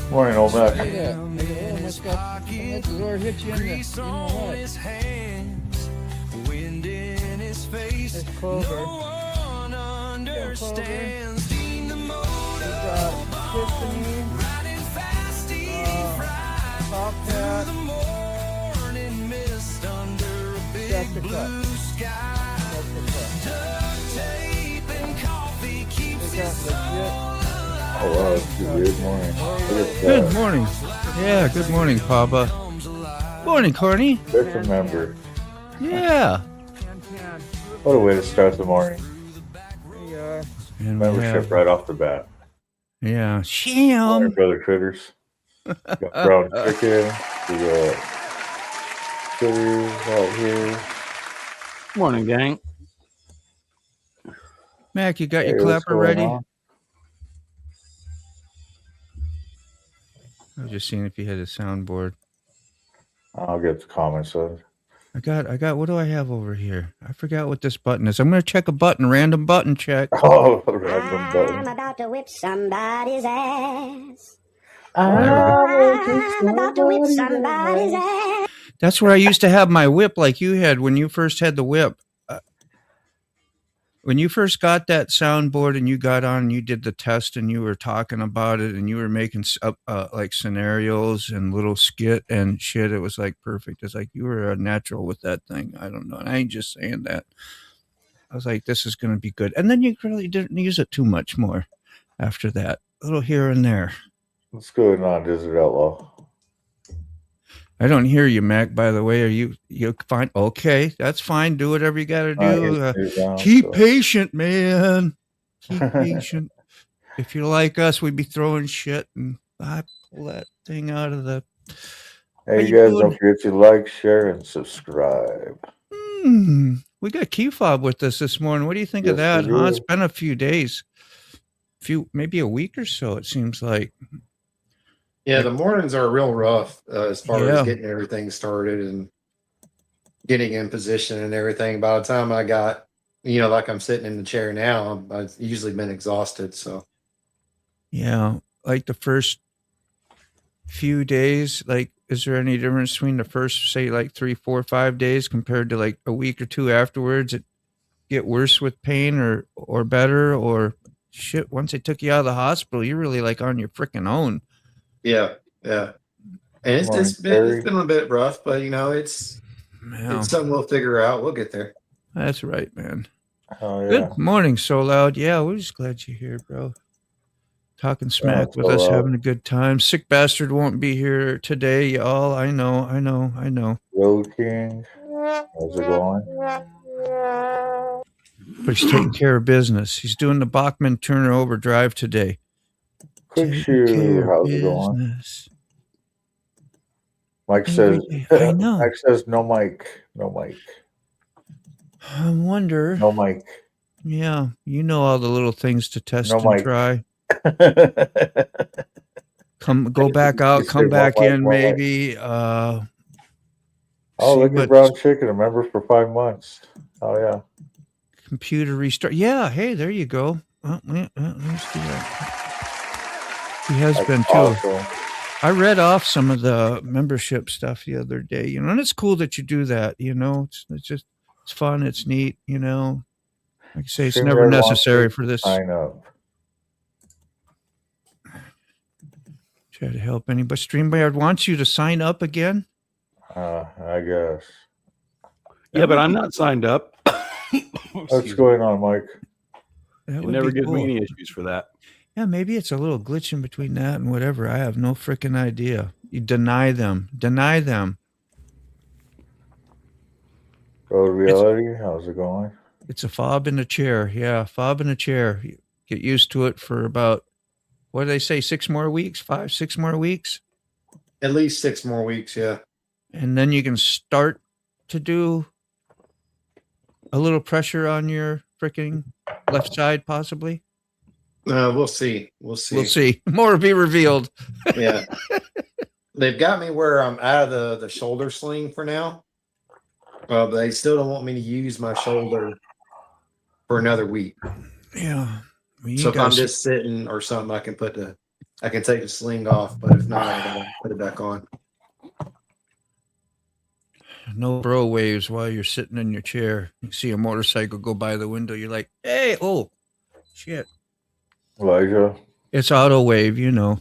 Morning, old Mac. Yeah. Let the Lord hit you in the, you know what? It's Clover. Yeah, Clover. Tiffany. Top Hat. Jessica. They got legit. Oh, wow, good morning. Good morning. Yeah, good morning, Papa. Morning, Corny. Just remember. Yeah. What a way to start the morning. And Membership right off the bat. Yeah. Morning, Sham. brother critters. Got brown chicken. We got critters out here. Morning, gang. Mac, you got your Hey, what's clapper going ready? on? I was just seeing if you had a soundboard. I'll get the comments on. I got, what do I have over here? I forgot what this button is. I'm going to check a button, random button check. Oh, random button. I'm about to whip somebody's ass. I'm about to whip somebody's ass. That's where I used to have my whip like you had when you first had the whip. When you first got that soundboard and you got on and you did the test and you were talking about it and you were making like scenarios and little skit and shit, it was like perfect. It's like you were a natural with that thing. I don't know. And I ain't just saying that. I was like, this is going to be good. And then you really didn't use it too much more after that. A little here and there. What's going on, Desert Outlaw? I don't hear you, Mac, by the way. Are you fine? Okay, that's fine. Do whatever you got to do. Keep patient, man. Keep patient. If you're like us, we'd be throwing shit and I pull that thing out of the... Hey, you guys, don't forget to like, share, and subscribe. We got Key Fob with us this morning. What do you think of Yes, that, huh? It's been a few days. Maybe a week or so, it seems like. Yeah, the mornings are real rough as far as getting everything started and getting in position and everything. By the time I got, like I'm sitting in the chair now, I've usually been exhausted. So, yeah, like the first few days, like, is there any difference between the first, say, like 3, 4, 5 days compared to like a week or two afterwards? It get worse with pain or better or shit? Once they took you out of the hospital, you're really like on your freaking own. Yeah. And it's been a bit rough, but it's something we'll figure out. We'll get there. That's right, man. Oh, yeah. Good morning, So Loud. Yeah, we're just glad you're here, bro. Talking smack with us, having a good time. Sick bastard won't be here today, y'all. I know. Road King, how's it going? But he's taking care of business. He's doing the Bachman Turner Overdrive today. Quick Shoe, how's it going? Mike says, I know. Mike says no mic. I wonder. No mic. Yeah, you know all the little things to test and try. Go back out, come back in, maybe. Oh, look at Brown Chicken, a member for 5 months. Oh, yeah. Computer restart. Yeah, hey, there you go. Let's do that. He has been too. Awesome. I read off some of the membership stuff the other day, and it's cool that you do that. It's just, it's fun, it's neat, Like I say, it's never necessary for this. Sign up. Try to help anybody. StreamYard wants you to sign up again. I guess. Yeah, but I'm not signed up. What's going on, Mike? It never gives me any issues for that. Yeah, maybe it's a little glitch in between that and whatever. I have no freaking idea. You deny them. Road Reality, how's it going? It's a fob in a chair. Yeah, fob in a chair. You get used to it for about, what do they say, 6 more weeks? 5, 6 more weeks? At least 6 more weeks, yeah. And then you can start to do a little pressure on your freaking left side, possibly. We'll see. We'll see. More will be revealed. Yeah. They've got me where I'm out of the shoulder sling for now. But they still don't want me to use my shoulder for another week. Yeah. Well, So if I'm just sitting or something, I can take the sling off, but if not, I gotta put it back on. no bro waves while you're sitting in your chair. You see a motorcycle go by the window. You're like, hey, oh, shit. Elijah, It's auto wave, you know.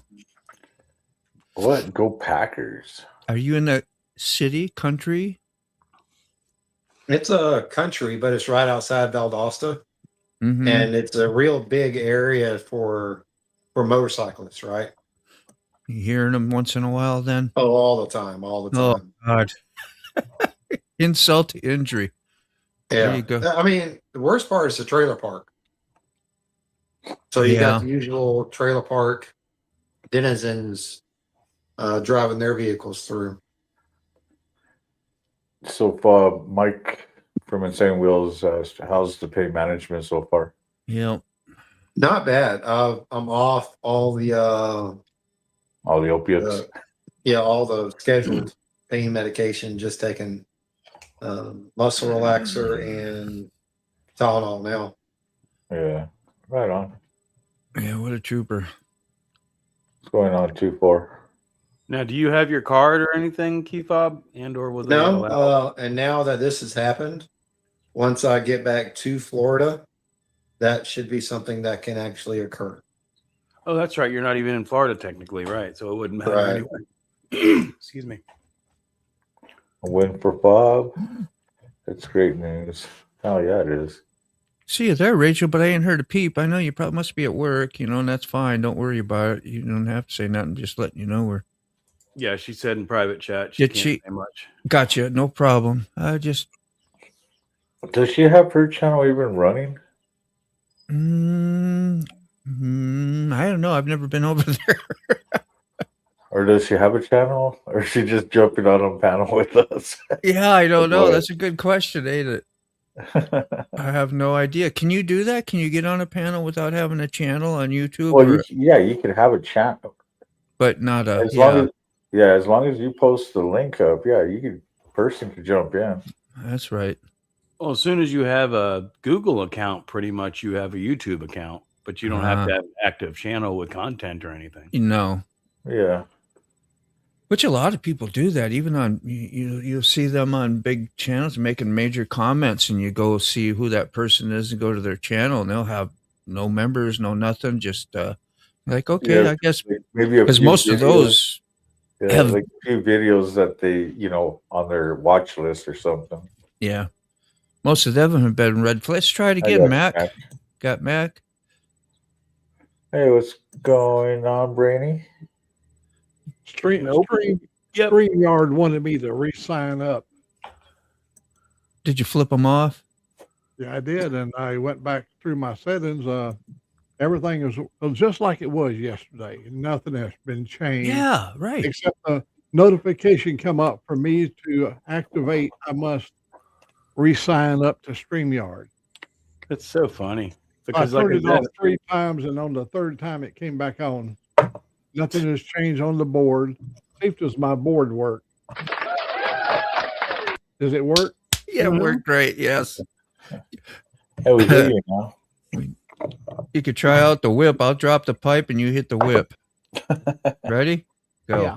what? Go Packers. Are you in the city, country? It's a country, but it's right outside Valdosta, Mm-hmm. and it's a real big area for motorcyclists, right? You hearing them once in a while then? Oh, all the time. Oh, God. Insult to injury. Yeah. There you go. I mean, the worst part is the trailer park. So you got the usual trailer park denizens driving their vehicles through. So, Mike from Insane Wheels, how's the pain management so far? Yeah. Not bad. I'm off all the opiates. All the scheduled pain medication. Just taking muscle relaxer and Tylenol now. Yeah, right on. Yeah, what a trooper. What's going on, 2-4? Now, do you have your card or anything, Keyfob? And or will they No, allow- and now that this has happened, once I get back to Florida, that should be something that can actually occur. Oh, that's right. You're not even in Florida technically, right? So it wouldn't matter Right. anyway. Excuse me. A win for Bob. That's great news. Oh, yeah, it is. See you there, Rachel, but I ain't heard a peep. I know you probably must be at work, you know, and that's fine. Don't worry about it. You don't have to say nothing. Just letting you know we're. Yeah, she said in private chat she Did can't she? say much. Gotcha. No problem. I just. Does she have her channel even running? I don't know. I've never been over there. Or does she have a channel? Or is she just jumping on a panel with us? Yeah, I don't know. boy. That's a good question, ain't it? I have no idea. Can you do that? Can you get on a panel without having a channel on YouTube? Well, you could have a channel. But not a. As long as you post the link up, person could jump in. That's right. Well, as soon as you have a Google account, pretty much you have a YouTube account, but you don't have to have an active channel with content or anything. No. Yeah. Which a lot of people do that, even on you'll see them on big channels making major comments, and you go see who that person is and go to their channel, and they'll have no members, no nothing, just like okay, I guess maybe because most of those have like a few videos that they on their watch list or something. Yeah, most of them have been red. Let's try it again, Mac. Got Mac. Hey, what's going on, Brainy? StreamYard wanted me to re-sign up. Did you flip them off? Yeah, I did, and I went back through my settings. Everything was just like it was yesterday. Nothing has been changed. Yeah, right. Except the notification come up for me to activate. I must re-sign up to StreamYard. That's so funny. Because I turned it off 3 times, and on the 3rd time it came back on. Nothing has changed on the board. See if does my board work? Does it work? Yeah, it worked great. Yes. Hey, we hear you now. You could try out the whip. I'll drop the pipe and you hit the whip. Ready? Go. Yeah.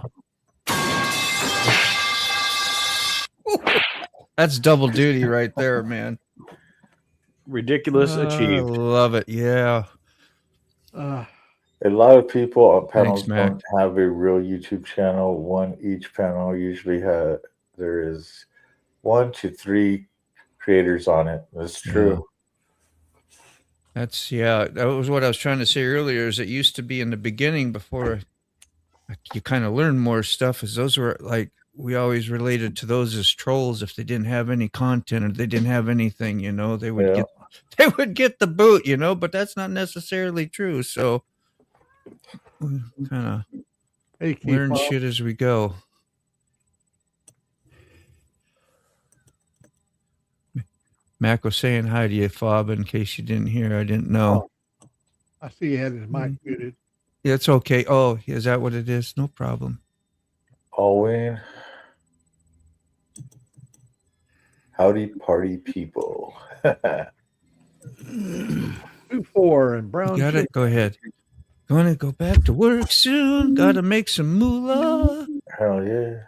That's double duty right there, man. Ridiculous achieved. I love it. Yeah. A lot of people on panels Thanks, don't have a real YouTube channel. Each panel usually there is 1 to 3 creators on it. That's true. That was what I was trying to say earlier. Is it used to be in the beginning before you kind of learn more stuff, as those were like we always related to those as trolls. If they didn't have any content or they didn't have anything, they would get the boot, but that's not necessarily true. So we kind of learn shit as we go. Mac was saying hi to you, Fob, in case you didn't hear. I didn't know. I see he had his mic muted. Yeah, it's okay. Oh, is that what it is? No problem. Alwyn. Howdy, party people. 2-4 and brown. Got it. Go ahead. Gonna go back to work soon. Gotta make some moolah. Hell yeah.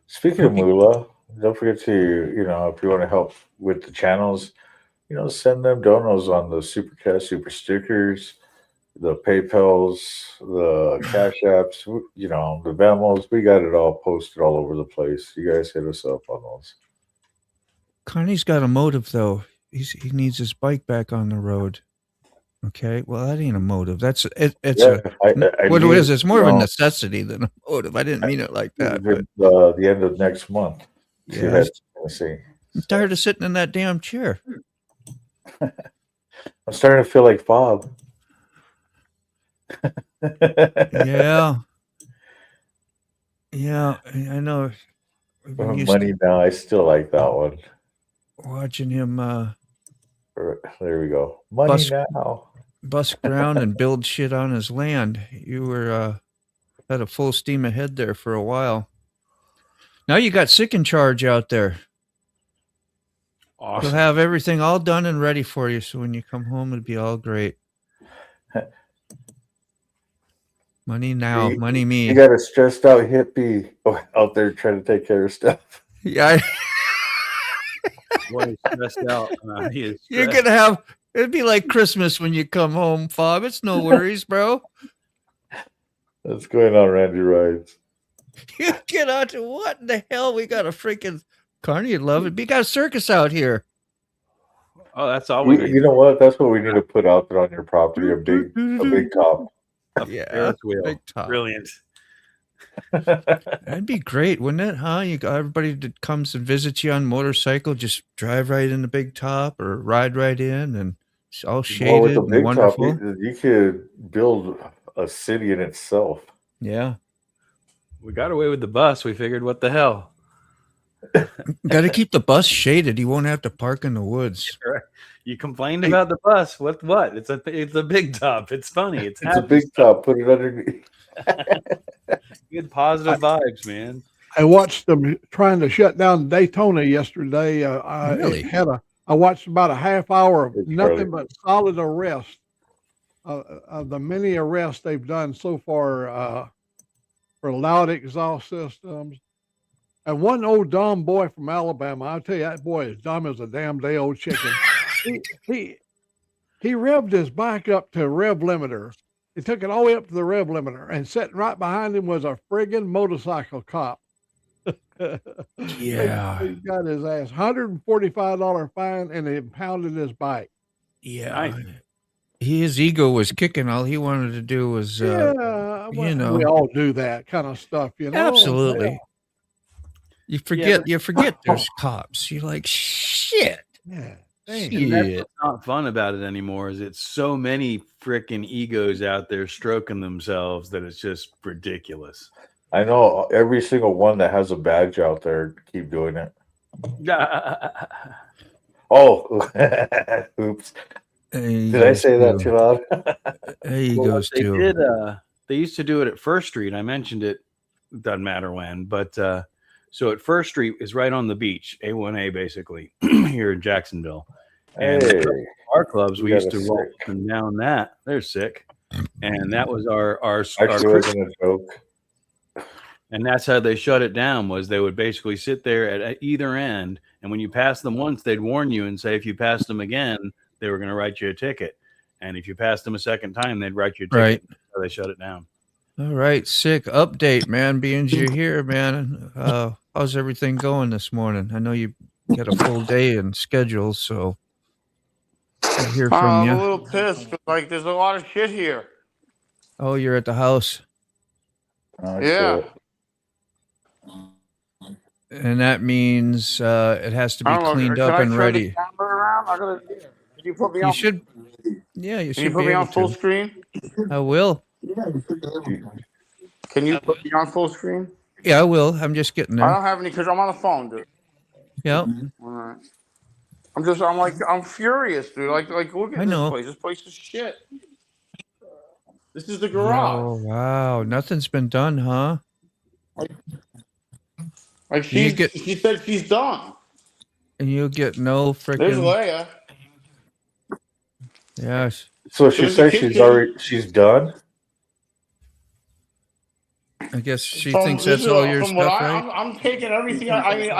Speaking of moolah, don't forget to, if you want to help with the channels, send them donos on the Supercast, Super Stickers, the PayPals, the Cash Apps, the Venmos. We got it all posted all over the place. You guys hit us up on those. Connie's got a motive though. He needs his bike back on the road. Okay, well that ain't a motive. That's it. It's what it is. It's more of a necessity than a motive. I didn't mean it like that. But the end of next month. Yeah, I'm tired of sitting in that damn chair. I'm starting to feel like Bob. Yeah, I know. Money Now. I still like that one. Watching him. There we go. Money Now. Bust ground and build shit on his land. You were had a full steam ahead there for a while. Now you got Sick in charge out there. Awesome. He'll have everything all done and ready for you, so when you come home, it'll be all great. Money now, money me. You got a stressed out hippie out there trying to take care of stuff. Yeah. Boy, he's stressed out. He is You're stressed. gonna have it'd be like Christmas when you come home, Bob. It's no worries, bro. What's going on, Randy Rides? You get out to what in the hell? We got a freaking Carney, you'd love it. We got a circus out here. Oh, that's all we need. You know what? That's what we need to put out there on your property. A big top. Yeah, Ferris wheel. big top. Brilliant. That'd be great, wouldn't it? Huh? You got everybody that comes and visits you on motorcycle, just drive right in the big top or ride right in, and it's all shaded with the and big wonderful. top, you could build a city in itself. Yeah, We got away with the bus. We figured, what the hell? got to keep the bus shaded. You won't have to park in the woods. You complained about the bus. What? It's a big top. It's funny. It's a big top. Put it underneath. Good positive vibes, man. I watched them trying to shut down Daytona yesterday. Really? I watched about a half hour of It's nothing early. but solid arrest. Of the many arrests they've done so far for loud exhaust systems. And one old dumb boy from Alabama, I'll tell you, that boy is dumb as a damn day old chicken. he revved his bike up to rev limiter. He took it all the way up to the rev limiter, and sitting right behind him was a friggin' motorcycle cop. Yeah. He got his ass $145 fine, and he impounded his bike. Yeah. Nice. His ego was kicking. All he wanted to do was, We all do that kind of stuff, absolutely. Yeah. You forget there's cops. You're like, shit. Yeah. Dang. And that's Shit. what's not fun about it anymore. Is it's so many freaking egos out there stroking themselves that it's just ridiculous. I know every single one that has a badge out there keep doing it. Oh, oops. Did I say that too loud? He Well, goes they too. did. They used to do it at First Street. I mentioned it. Doesn't matter when, but so at First Street is right on the beach, A1A basically here in Jacksonville. And Hey, our clubs, you we used got to us roll sick. up and down that. They're sick, and that was our actually wasn't a joke. and that's how they shut it down. Was they would basically sit there at either end, and when you passed them once, they'd warn you and say if you passed them again, they were going to write you a ticket, and if you passed them a second time, they'd write you a ticket. Right. So they shut it down. All right, sick update, man. Being you're here, man. How's everything going this morning? I know you got a full day and schedule, so I hear from I'm a you. little pissed 'cause, like, there's a lot of shit here. Oh, you're at the house, Oh, Yeah. shit. and that means it has to be I don't know. cleaned Can up I and turn ready. the camera around? Can you put me You on? should, yeah, you Can you should put be me on able full to. screen? I will. Can you put me on full screen? Yeah, I will. I'm just getting I there. don't have any because I'm on the phone, dude. Yeah, All right. I'm furious, dude. Like, look I at know. this place. This place is shit. This is the garage. Oh wow, nothing's been done, huh? Like You she get- said she's done. And you'll get no There's freaking. Leia. Yes. So she There's a says kitchen. she's done. I guess she From thinks this that's is all your from what stuff, right? I'm taking everything. I mean,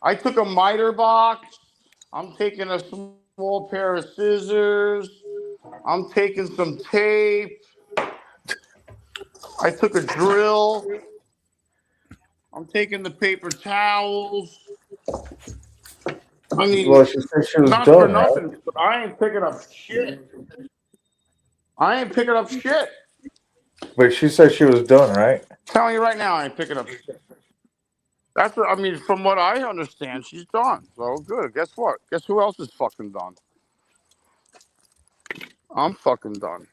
I took a miter box. I'm taking a small pair of scissors. I'm taking some tape. I took a drill. I'm taking the paper towels. I mean, Well, she said she was not for done, right? nothing, but I ain't picking up shit. I ain't picking up shit. But she said she was done, right? Telling you right now, I ain't picking up shit. That's what I mean. From what I understand, she's done. So good. Guess what? Guess who else is fucking done? I'm fucking done.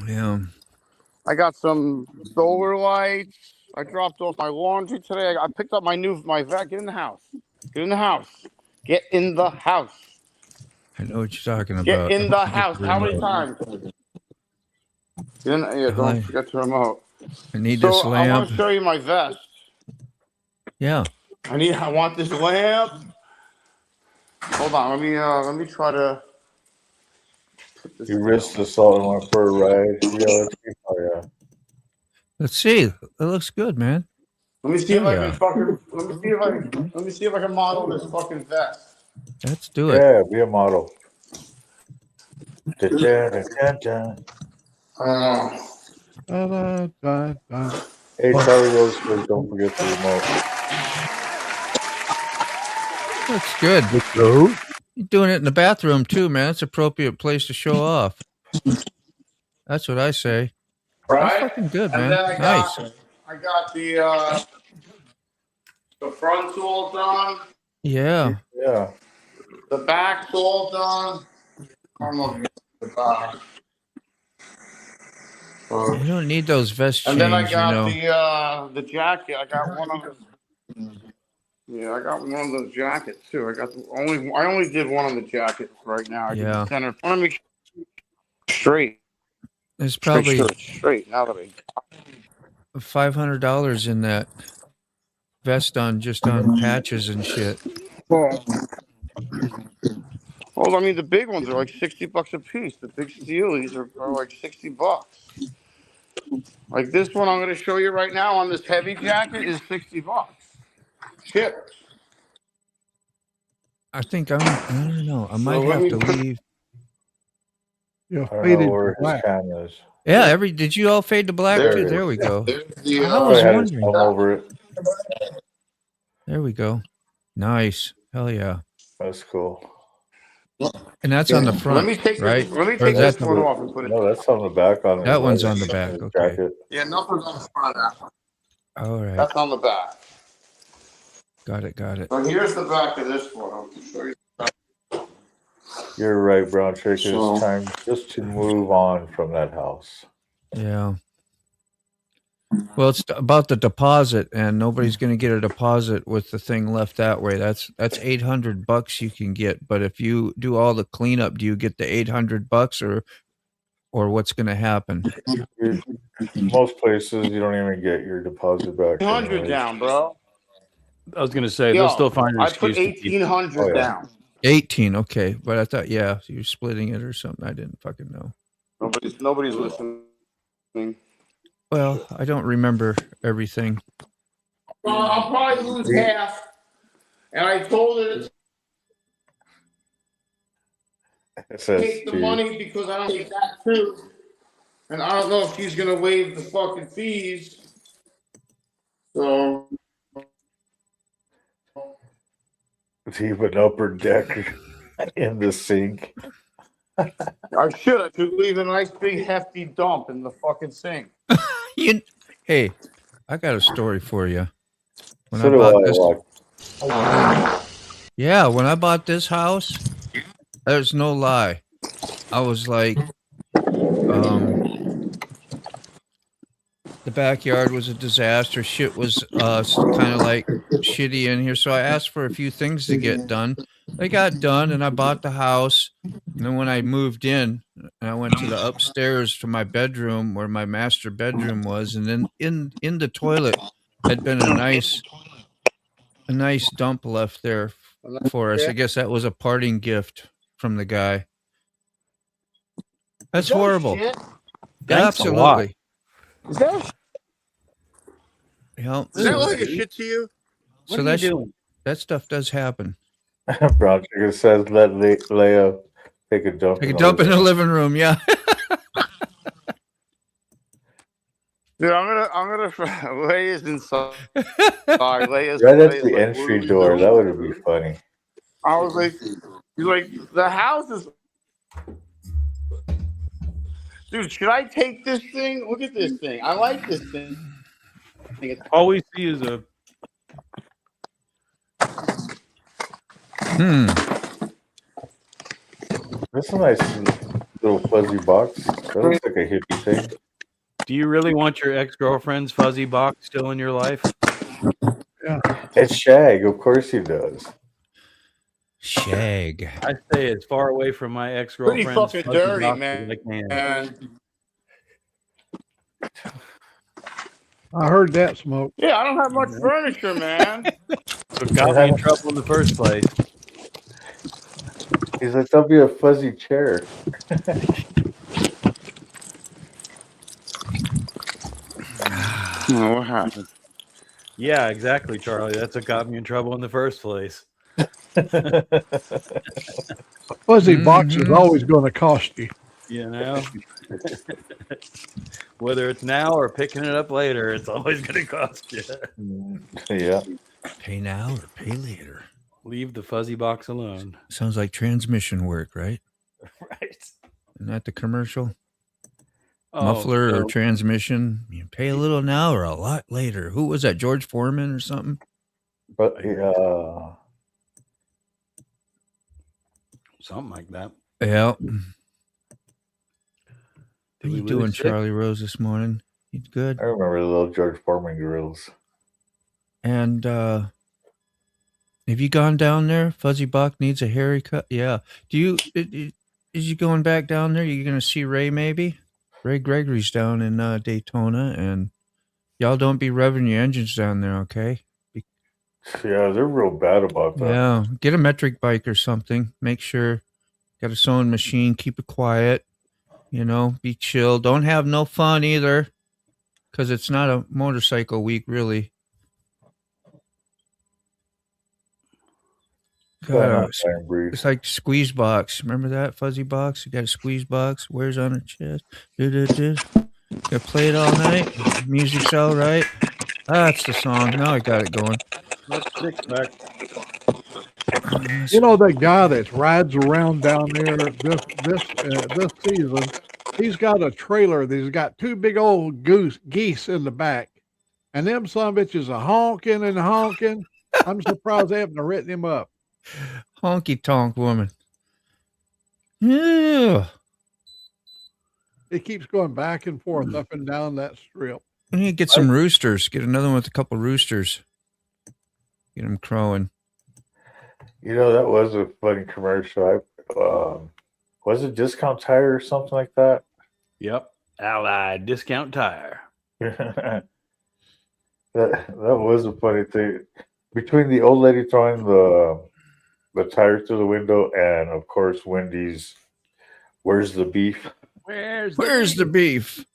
Yeah. I got some solar lights. I dropped off my laundry today. I picked up my vac. Get in the house. Get in the house. Get in the house. I know what you're talking Get about. in the house. The How many remote. times? Yeah, don't forget the remote. I need So this I lamp. want to show you my vest. Yeah. I want this lamp. Hold on. Let me try to put this. You risked the salt and went for a ride. Yeah, oh yeah. Let's see. It looks good, man. Let me see if I Yeah. can fucking. Let me see if I can model this fucking vest. Let's do it. Yeah, be a model. Da-da-da-da-da. Da-da-da-da. Hey, Charlie Roseford, don't forget the remote. Looks good. You're doing it in the bathroom too, man. It's an appropriate place to show off. That's what I say. That's Right? fucking good, And man. then Nice. I got the front's all done. Yeah. Yeah. The back's all done. I'm looking at the back. You don't need those vest chains, And then I you got know. the jacket. I got one of them. Yeah, I got one of those jackets too. I only did one of the jackets right now. I did Yeah. the center. I want to make sure it's straight. There's Make probably sure it's straight. Now that $500 in that vest on just on patches and shit. well, I mean the big ones are like $60 a piece. The big steelies are like $60. Like this one I'm going to show you right now on this heavy jacket is $60. Shit. I think I don't know. I might let have me to put- leave. You're I don't know faded where to his black. cam is. Yeah, did you all fade to black There too? it There is. we go. There's the, I was Probably had his wondering. thumb over it. There we go. Nice. Hell yeah. That's cool. And that's on the front, let me take right? this. Let me Or take is this that one the, off and put it. No, that's on the back on that his one's legs, on the back? his Okay. jacket. Yeah, nothing's on the front of that one. All right. That's on the back. Got it. So here's the back of this one. I'll show you. You're right, Brown Trick. So- It's time just to move on from that house. Yeah. Well, it's about the deposit, and nobody's going to get a deposit with the thing left that way. That's $800 you can get. But if you do all the cleanup, do you get the $800 or what's going to happen? Most places, you don't even get your deposit back. 100 anyways. down, bro. I was going to say Yo, they'll still find an I put excuse to keep. 1,800 Oh, yeah. down. 18, okay. But I thought, yeah, you're splitting it or something. I didn't fucking know. Nobody's listening. Well, I don't remember everything. Well, I'll probably lose half. And I told her to It says take the to- money because I don't take that too. And I don't know if she's gonna waive the fucking fees. So leave an upper deck in the sink. I should leave a nice big hefty dump in the fucking sink. Hey, I got a story for you. When So I do bought I. this, Like, yeah, when I bought this house, there's no lie. I was like, the backyard was a disaster. Shit was kind of like shitty in here. So I asked for a few things to get done. They got done, and I bought the house. And then when I moved in, I went to the upstairs to my bedroom where my master bedroom was, and then in the toilet had been a nice dump left there for us. I guess that was a parting gift from the guy. That's Is that horrible. shit? Thanks a lot. Absolutely. Is that, Yeah. does that look like a shit to you? What So are you that's doing? that stuff does happen. Brown Chicken says let Leia take a dump. Take a dump in the living room. Yeah. Dude, I'm gonna Leia's inside. Leia's Right at Leia's the like, entry "What are we door. doing?" That would be funny. I was like, he's like, the house is. Dude, should I take this thing? Look at this thing. I like this thing. All we see is a That's a nice little fuzzy box. That looks like a hippie thing. Do you really want your ex-girlfriend's fuzzy box still in your life? It's Shag. Of course he does. Shag. I stay as far away from my ex-girlfriend's Pretty fucking fuzzy dirty, box man. as I can. And I heard that smoke. yeah, I don't have much furniture, man. So it got me in trouble in the first place. He's like, that'll be a fuzzy chair. Oh, what happened? Yeah, exactly, Charlie. That's what got me in trouble in the first place. Fuzzy box is always going to cost you. You know? Whether it's now or picking it up later, it's always going to cost you. Yeah. Pay now or pay later. Leave the fuzzy box alone. Sounds like transmission work, right? Right. Isn't that the commercial? Oh, Muffler so or transmission. You pay a little now or a lot later. Who was that? George Foreman or something? But something like that. Yeah. Did How we you lose doing, Sick? Charlie Rose, this morning? You good? I remember the little George Foreman grills. And have you gone down there? Fuzzy Buck needs a haircut. Yeah. Do you? Is you going back down there? You gonna see Ray maybe? Ray Gregory's down in Daytona, and y'all don't be revving your engines down there, okay? Yeah, they're real bad about that. Yeah. Get a metric bike or something. Make sure got a sewing machine. Keep it quiet. You know, be chill. Don't have no fun either, because it's not a motorcycle week, really. It's like squeeze box. Remember that fuzzy box? You got a squeeze box. Wears on her chest. Gotta play it all night. Music's all right. That's the song. Now I got it going. Let's stick back. You know that guy that rides around down there this season? He's got a trailer that's got two big old geese in the back, and them son bitches are honking and honking. I'm surprised they haven't written him up. Honky tonk woman. Yeah. It keeps going back and forth up and down that strip. We need to get some roosters. Get another one with a couple roosters. Get them crowing. You know, that was a funny commercial. Was it Discount Tire or something like that? Yep. Allied Discount Tire. that was a funny thing. Between the old lady throwing the tire through the window and, of course, Wendy's, where's the beef? Where's the beef?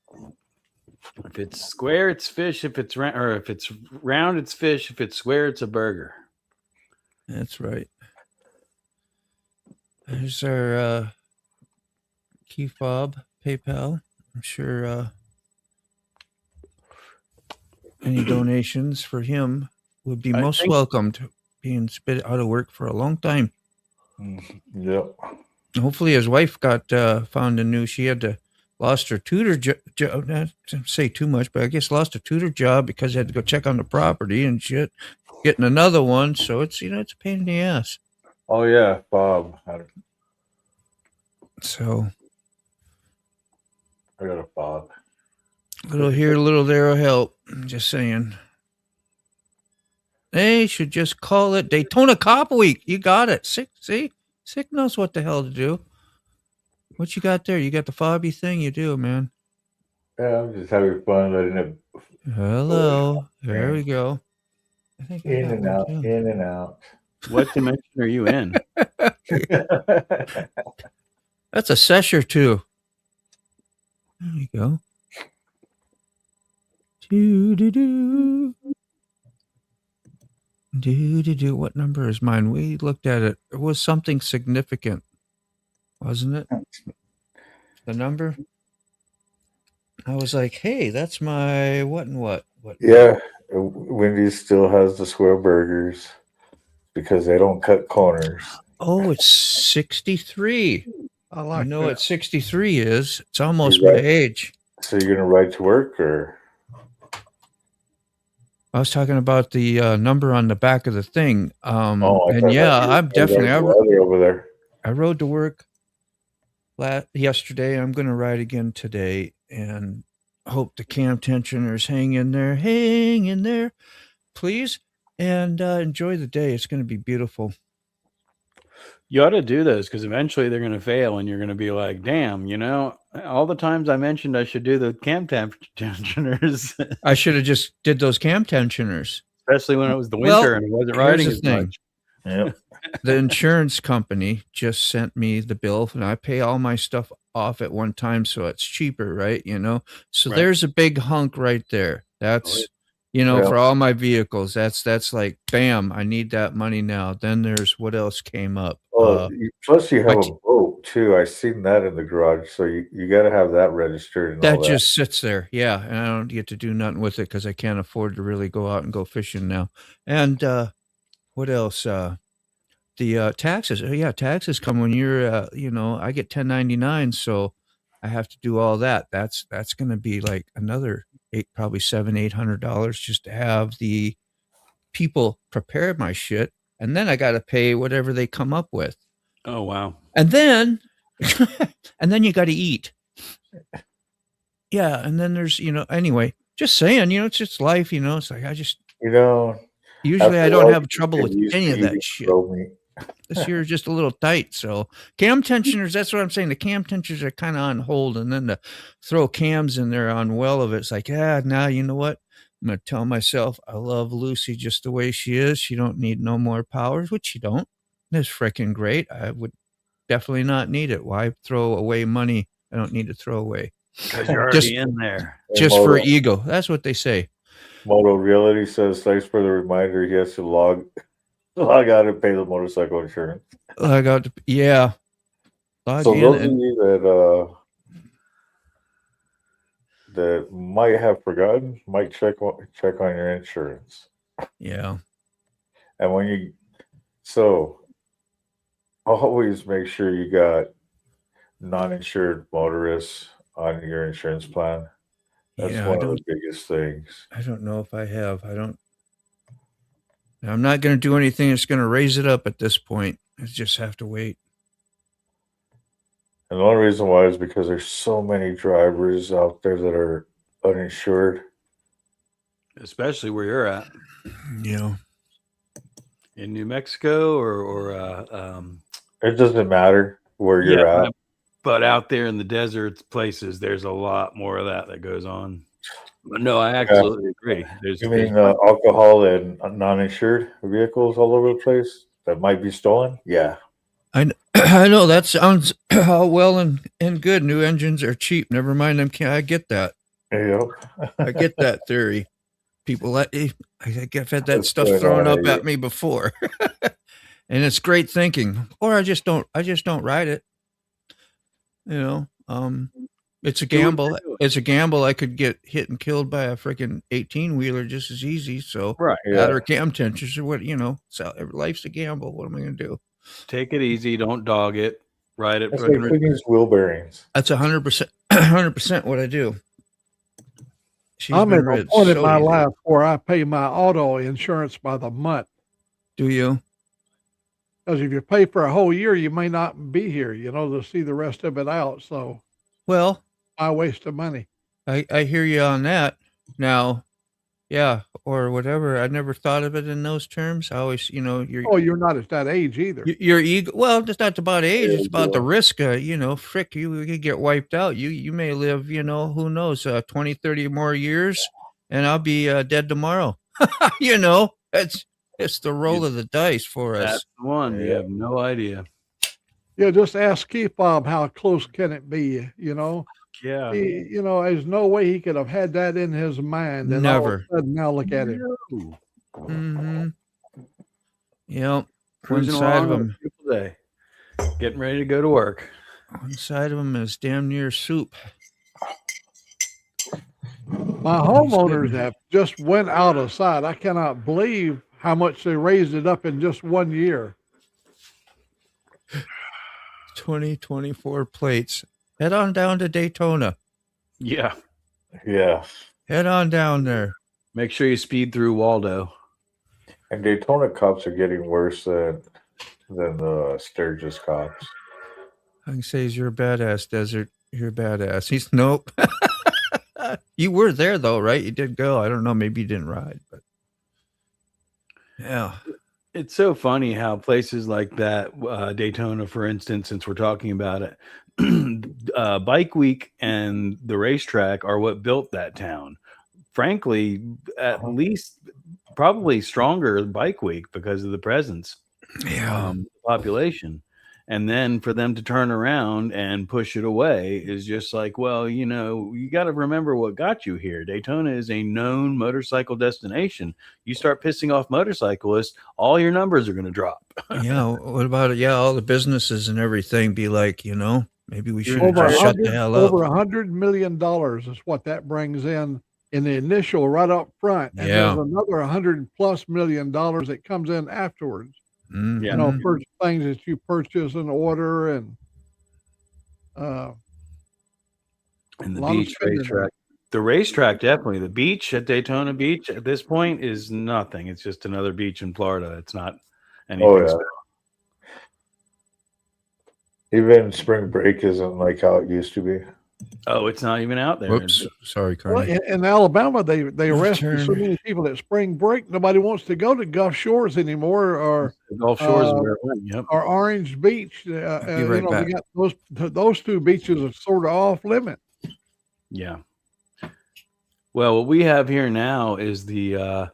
If it's square, it's fish. If it's round, or if it's round, it's fish. If it's square, it's a burger. That's right. There's our key fob, PayPal. I'm sure any donations for him would be most welcomed. Being spit out of work for a long time. Yep. Hopefully his wife got found a new. She had lost her tutor job. Not to say too much, but I guess lost a tutor job because they had to go check on the property and shit. Getting another one, so it's it's a pain in the ass. Oh yeah, Bob. So I got a Bob. Little here, a little there will help. I'm just saying. They should just call it Daytona Cop Week. You got it. Sick knows what the hell to do. What you got there? You got the fobby thing? You do, man. Yeah, I'm just having fun letting it. Hello. There we go. I think in and out, in and out. What dimension are you in? That's a Sesher too. There you go. Do. What number is mine? We looked at it. It was something significant, wasn't it? The number? I was like, hey, that's my what and what. Yeah, Wendy's still has the square burgers because they don't cut corners. Oh, it's 63. I I like know that. what 63 is. It's almost You're my right. age. So you're gonna ride to work, or I was talking about the number on the back of the thing. I And thought yeah, you I'm were definitely. riding the other over there. I rode to work yesterday. I'm going to ride again today, and hope the cam tensioners hang in there, please, and enjoy the day. It's going to be beautiful. You ought to do those because eventually they're going to fail, and you're going to be like, "Damn, all the times I mentioned I should do the cam tensioners, I should have just did those cam tensioners, especially when it was the Well, winter and it wasn't here's riding the as thing. much." Yep. The insurance company just sent me the bill, and I pay all my stuff off at one time, so it's cheaper, right? So Right. there's a big hunk right there. That's Yeah. for all my vehicles. That's like bam, I need that money now. Then there's what else came up. Plus you have my a boat too. I seen that in the garage, so you got to have that registered and That all that. just sits there, yeah, and I don't get to do nothing with it because I can't afford to really go out and go fishing now. And what else? The taxes. Oh, yeah, taxes come when you're. I get 1099, so I have to do all that. That's going to be like another probably $700-800 just to have the people prepare my shit, and then I got to pay whatever they come up with, Oh wow! and then you got to eat. Yeah, and then there's anyway. Just saying, it's just life. It's like I just usually I after don't all, have trouble you with get used any to of that eating shit. crow meat. This year is just a little tight. So cam tensioners, that's what I'm saying. The cam tensioners are kind of on hold, and then to throw cams in there on well of it's like, now you know what? I'm gonna tell myself I love Lucy just the way she is. She don't need no more powers, which she don't. It's freaking great. I would definitely not need it. Why throw away money I don't need to throw away? Because you're already in there. And Just for Moto ego. That's what they say. Reality says thanks for the reminder. He has to log out and pay the motorcycle insurance. I got to, yeah. Log So in those of and you that might have forgotten, might check on your insurance. yeah. And when so always make sure you got non-insured motorists on your insurance plan. That's Yeah, one of the biggest things. I don't know if I have. I'm not going to do anything that's going to raise it up at this point. I just have to wait. And the only reason why is because there's so many drivers out there that are uninsured. Especially where you're at Yeah. in New Mexico or It doesn't matter where you're at. but out there in the desert places, there's a lot more of that goes on. But no, I absolutely agree. You mean alcohol and non-insured vehicles all over the place that might be stolen? Yeah. I know that sounds all well and good. New engines are cheap. Never mind them. I get that. Yep. I get that theory. People, I've had that What's stuff going thrown on up here? at me before, and it's great thinking. Or I just don't ride it. It's a gamble. It's a gamble. I could get hit and killed by a freaking 18-wheeler just as easy. So right. that or cam tensions or what, so life's a gamble. What am I going to do? Take it easy. Don't dog it. Ride it. That's like putting these wheel bearings. That's 100% what I do. I'm at a point in my life where I pay my auto insurance by the month. Do you? Because if you pay for a whole year, you may not be here, to see the rest of it out. So, well, I waste of money. I hear you on that. Now, yeah, or whatever. I never thought of it in those terms. I always, you're not at that age either. Your ego. Well, it's not about age. It's about the risk. Frick, you get wiped out. You may live, who knows, 20, 30 more years, and I'll be dead tomorrow. It's the roll of the dice for us. That's the one. You have no idea. Yeah, just ask Keith Bob how close can it be, Yeah. You know, there's no way he could have had that in his mind. And all of Never. a sudden, now look at him. No. Mm-hmm. Yep. Cruising One side of along on a him, beautiful day, getting ready to go to work. one side of him is damn near soup. My He's homeowners getting have just went out of sight. I cannot believe how much they raised it up in just 1 year. 24 plates. Head on down to Daytona. Yeah. Yeah. Head on down there. Make sure you speed through Waldo. And Daytona cops are getting worse than the Sturgis cops. I can say you're a badass, Desert. You're a badass. He's nope. You were there though, right? You did go. I don't know. Maybe you didn't ride, but yeah. It's so funny how places like that, Daytona, for instance, since we're talking about it, Bike Week and the racetrack are what built that town. Frankly, at least probably stronger Bike Week because of the presence, Yeah. population. And then for them to turn around and push it away is just like, well, you know, you got to remember what got you here. Daytona is a known motorcycle destination. You start pissing off motorcyclists, all your numbers are going to drop. Yeah. What about it? Yeah, all the businesses and everything be like, you know, maybe we should Over just shut the hell up. over $100 million is what that brings in the initial right up front. And Yeah. there's another $100+ million that comes in afterwards. Mhm. Yeah. You know, for things that you purchase and order and And the A lot of beach spending racetrack. The racetrack, definitely. The beach at Daytona Beach at this point is nothing. It's just another beach in Florida. It's not anything Oh, yeah. special. Even spring break isn't like how it used to be. Oh, it's not even out there. Whoops. Sorry, well, Carney. in Alabama, they arrested so turn. many people at spring break. Nobody wants to go to Gulf Shores anymore or The Gulf Shores is uh, where it went. Yep. Orange Beach. Be You right know, back. we got those two beaches are sort of off limit. Yeah. Well, what we have here now is the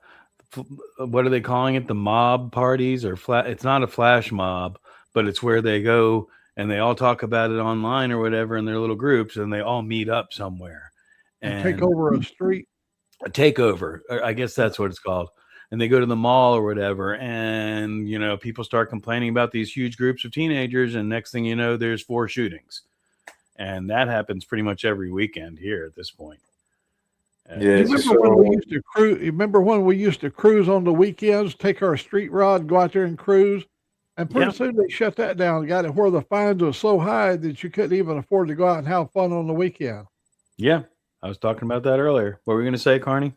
what are they calling it? The mob parties or it's not a flash mob, but it's where they go and they all talk about it online or whatever in their little groups and they all meet up somewhere And take over a street. a takeover. I guess that's what it's called. And they go to the mall or whatever, and you know, people start complaining about these huge groups of teenagers, and next thing you know, there's 4 shootings, and that happens pretty much every weekend here at this point. Yeah, You it's remember when we so- used to cruise? You remember when we used to cruise on the weekends? Take our street rod, go out there and cruise, and pretty Yeah. soon they shut that down. Got it where the fines were so high that you couldn't even afford to go out and have fun on the weekend. Yeah, I was talking about that earlier. What were we going to say, Carney?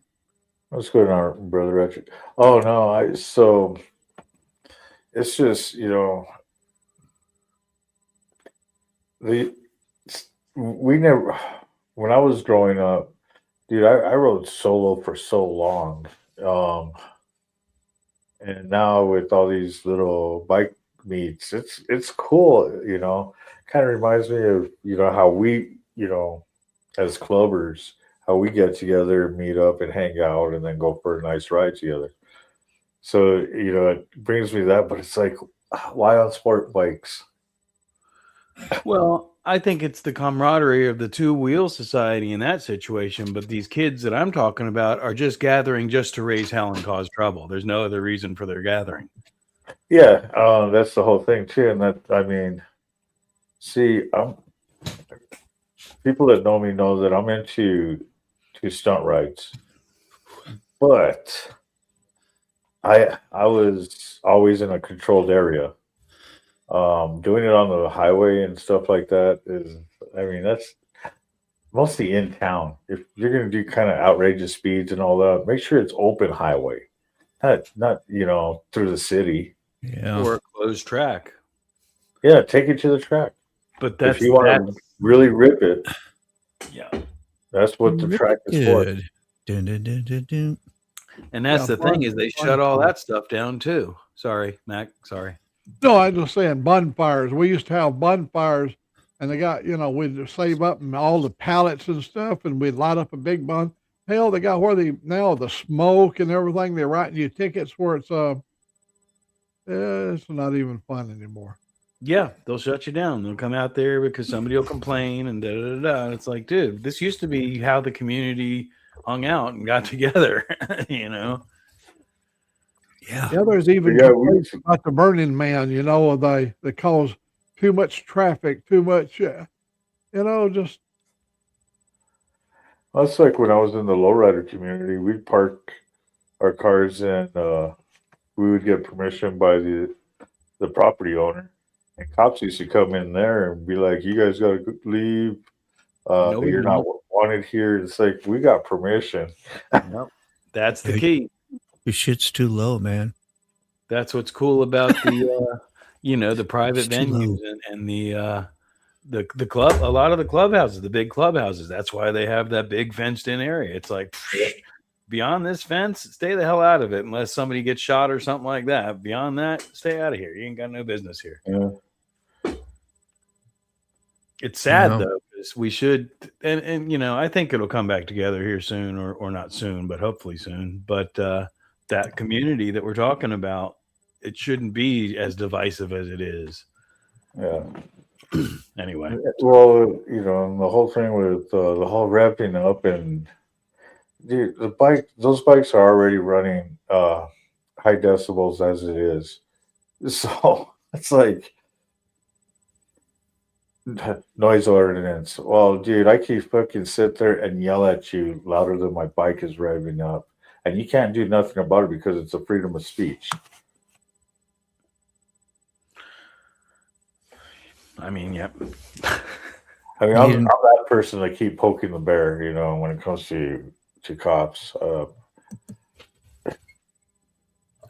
What's going on, Brother Richard? Oh no, so it's just, you know, we never, when I was growing up, dude, I rode solo for so long. And now with all these little bike meets, it's cool, you know. Kind of reminds me of, you know, how we, you know, as clubbers, how we get together, meet up and hang out and then go for a nice ride together. So, you know, it brings me that, but it's like, why on sport bikes? Well, I think it's the camaraderie of the two-wheel society in that situation, but these kids that I'm talking about are just gathering just to raise hell and cause trouble. There's no other reason for their gathering. Yeah, that's the whole thing too. And that, I mean, see, people that know me know that I'm into stunt rides, but I was always in a controlled area. Doing it on the highway and stuff like that is, I mean, that's mostly in town. If you're going to do kind of outrageous speeds and all that, make sure it's open highway, not you know, through the city. Yeah. Or a closed track. Yeah, take it to the track. But that's If you want to really rip it, yeah. that's what the track is for. Good. Dun, dun, dun, dun, dun. And that's Yeah, the thing fun- is they fun shut all fun. that stuff down too. Sorry, Mac. Sorry. No, I'm just saying bonfires. We used to have bonfires, and they got, you know, we'd save up and all the pallets and stuff, and we'd light up a big bun. Hell, they got where now the smoke and everything. They're writing you tickets where it's not even fun anymore. Yeah, they'll shut you down. They'll come out there because somebody will complain and da da da da. And it's like, dude, this used to be how the community hung out and got together. You know? Yeah. Yeah, there's even Yeah, complaints about the Burning Man. You know, they cause too much traffic, too much. You know, just That's like when I was in the lowrider community. We'd park our cars and we would get permission by the property owner. And cops used to come in there and be like, "You guys got to leave. No, we You're not don't. wanted here." It's like, we got permission. Yep. That's the Yeah. key. Your shit's too low, man. That's what's cool about the the private It's too low. venues and the club. A lot of the clubhouses, the big clubhouses. That's why they have that big fenced in area. It's like beyond this fence, stay the hell out of it unless somebody gets shot or something like that. Beyond that, stay out of here. You ain't got no business here. Yeah. It's sad No. though, because we should, and I think it'll come back together here soon, or not soon, but hopefully soon. But that community that we're talking about, it shouldn't be as divisive as it is. Yeah. Anyway, Well, and the whole thing with the whole revving up and dude, those bikes are already running high decibels as it is. So it's like noise ordinance. Well, dude, I keep fucking sit there and yell at you louder than my bike is revving up. And you can't do nothing about it because it's a freedom of speech. I mean, yep. I mean, I'm that person that keep poking the bear, when it comes to cops.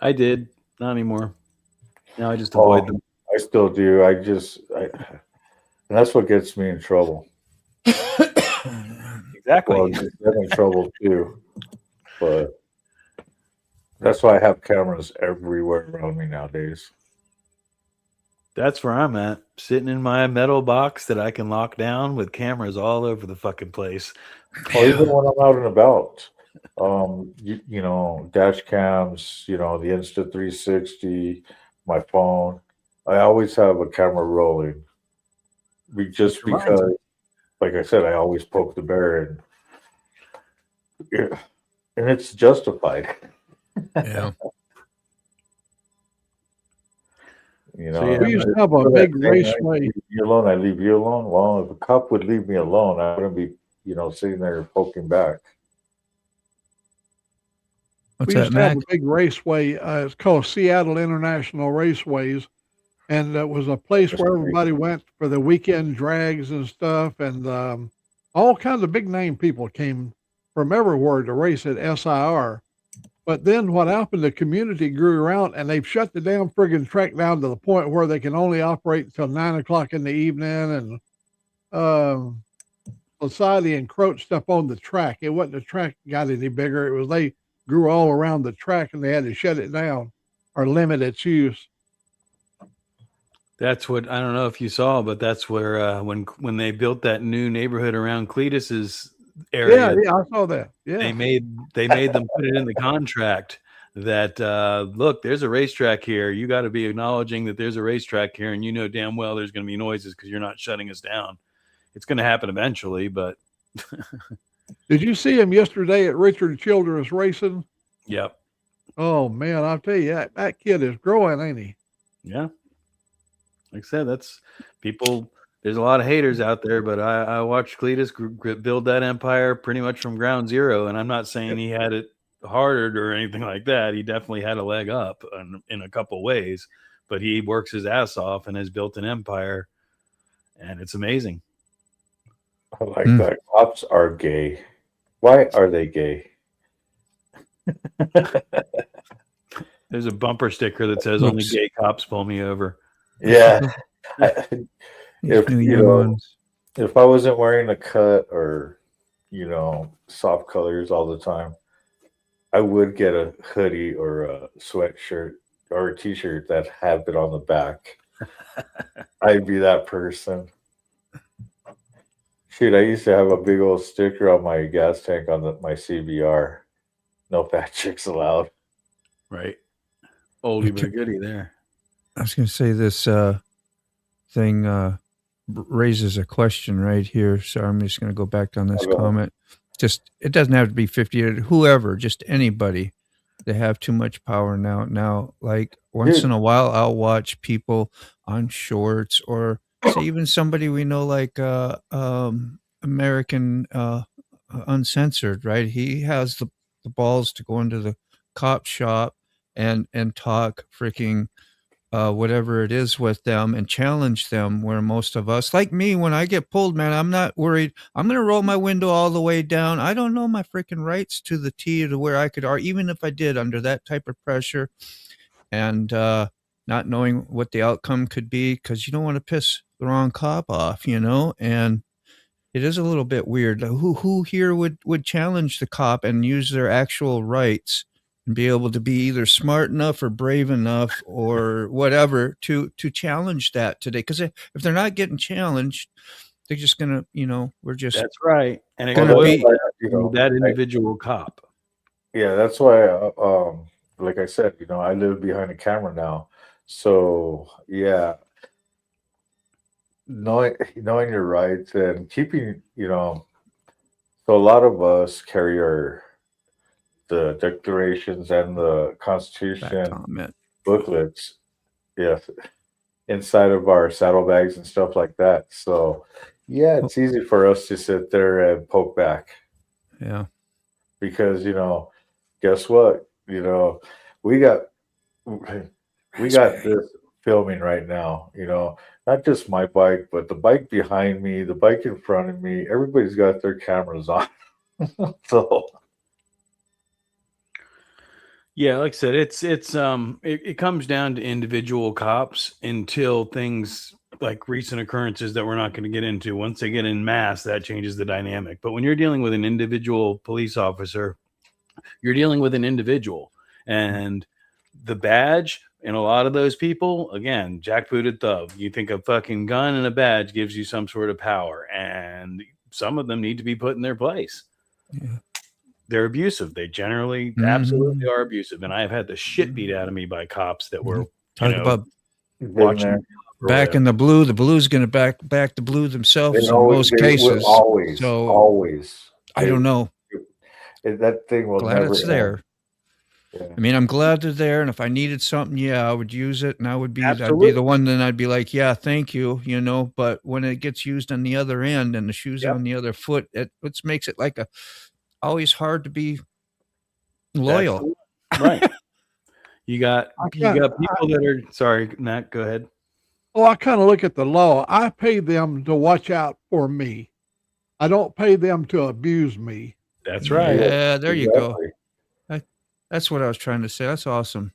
I did not anymore. No, I just avoid them. I still do. And that's what gets me in trouble. Exactly. Well, it's getting in trouble too. But that's why I have cameras everywhere around me nowadays. That's where I'm at, sitting in my metal box that I can lock down with cameras all over the fucking place. Well, even when I'm out and about, dash cams, the Insta360, my phone, I always have a camera rolling. Just because, like I said, I always poke the bear, and it's justified. Yeah. we used to have a big raceway. Leave you alone. I leave you alone. Well, if a cop would leave me alone, I wouldn't be, sitting there poking back. What's We used that, to have Mac? a big raceway. It's called Seattle International Raceways, and it was a place That's where great. everybody went for the weekend drags and stuff, and all kinds of big name people came from everywhere to race at SIR. But then what happened? The community grew around, and they've shut the damn friggin' track down to the point where they can only operate until 9 o'clock in the evening, and society encroached up on the track. It wasn't the track got any bigger; it was they grew all around the track, and they had to shut it down or limit its use. That's what, I don't know if you saw, but that's where when they built that new neighborhood around Cletus's area, Yeah, I saw that. Yeah, they made them put it in the contract that look, there's a racetrack here. You got to be acknowledging that there's a racetrack here, and you know damn well there's going to be noises because you're not shutting us down. It's going to happen eventually, but did you see him yesterday at Richard Childress Racing? yep, Oh man, I'll tell you that kid is growing, ain't he? yeah. Like I said, that's people. There's a lot of haters out there, but I watched Cletus build that empire pretty much from ground zero, and I'm not saying he had it harder or anything like that. He definitely had a leg up in a couple ways, but he works his ass off and has built an empire, and it's amazing. I like that. Cops are gay. Why are they gay? There's a bumper sticker that says "Only gay cops pull me over." Yeah. These New Year ones. If I wasn't wearing a cut or, soft colors all the time, I would get a hoodie or a sweatshirt or a t-shirt that have it on the back. I'd be that person. Shoot, I used to have a big old sticker on my gas tank on my CBR. No fat chicks allowed. Right. Oldie but a goodie there. I was going to say this thing raises a question right here. So I'm just going to go back on this Okay. comment. Just it doesn't have to be 50 or whoever, just anybody. They have too much power now. Now, like once Dude. in a while, I'll watch people on shorts or say even somebody we know like American Uncensored, right? He has the balls to go into the cop shop and talk freaking whatever it is with them and challenge them, where most of us, like me, when I get pulled, man, I'm not worried. I'm going to roll my window all the way down. I don't know my freaking rights to the T to where I could, or even if I did under that type of pressure and not knowing what the outcome could be, because you don't want to piss the wrong cop off, you know? And it is a little bit weird. Who here would challenge the cop and use their actual rights and be able to be either smart enough or brave enough or whatever to challenge that today? Because if they're not getting challenged, they're just gonna, we're just That's right. And it Gonna boils be- to that individual cop. Yeah, that's why, like I said, I live behind a camera now. So, yeah, knowing your rights and keeping, so a lot of us carry the declarations and the back Constitution comment. booklets, yes, inside of our saddlebags and stuff like that. So, yeah, it's easy for us to sit there and poke back. Yeah. Because guess what, we got this filming right now, not just my bike, but the bike behind me, the bike in front of me, everybody's got their cameras on. So Yeah, like I said, it comes down to individual cops until things like recent occurrences that we're not going to get into. Once they get in mass, that changes the dynamic. But when you're dealing with an individual police officer, you're dealing with an individual, and the badge and a lot of those people, again, jackbooted thug. You think a fucking gun and a badge gives you some sort of power, and some of them need to be put in their place. Yeah. They're abusive. They generally absolutely are abusive. And I've had the shit beat out of me by cops that were Talk about watching. back in the blue. The blue's going to back the blue themselves in most cases. Always, So always. I don't know. That thing will Glad never it's there. end. Yeah. I mean, I'm glad they're there, and if I needed something, yeah, I would use it, and I'd be Absolutely. the one. Then I'd be like, yeah, thank you, But when it gets used on the other end and the shoes on the other foot, it makes it like always hard to be loyal. Right. You got people that are sorry, Nat, go ahead. Well, I kind of look at the law. I pay them to watch out for me. I don't pay them to abuse me. That's right. Yeah, there you go. Exactly. That's what I was trying to say. That's awesome.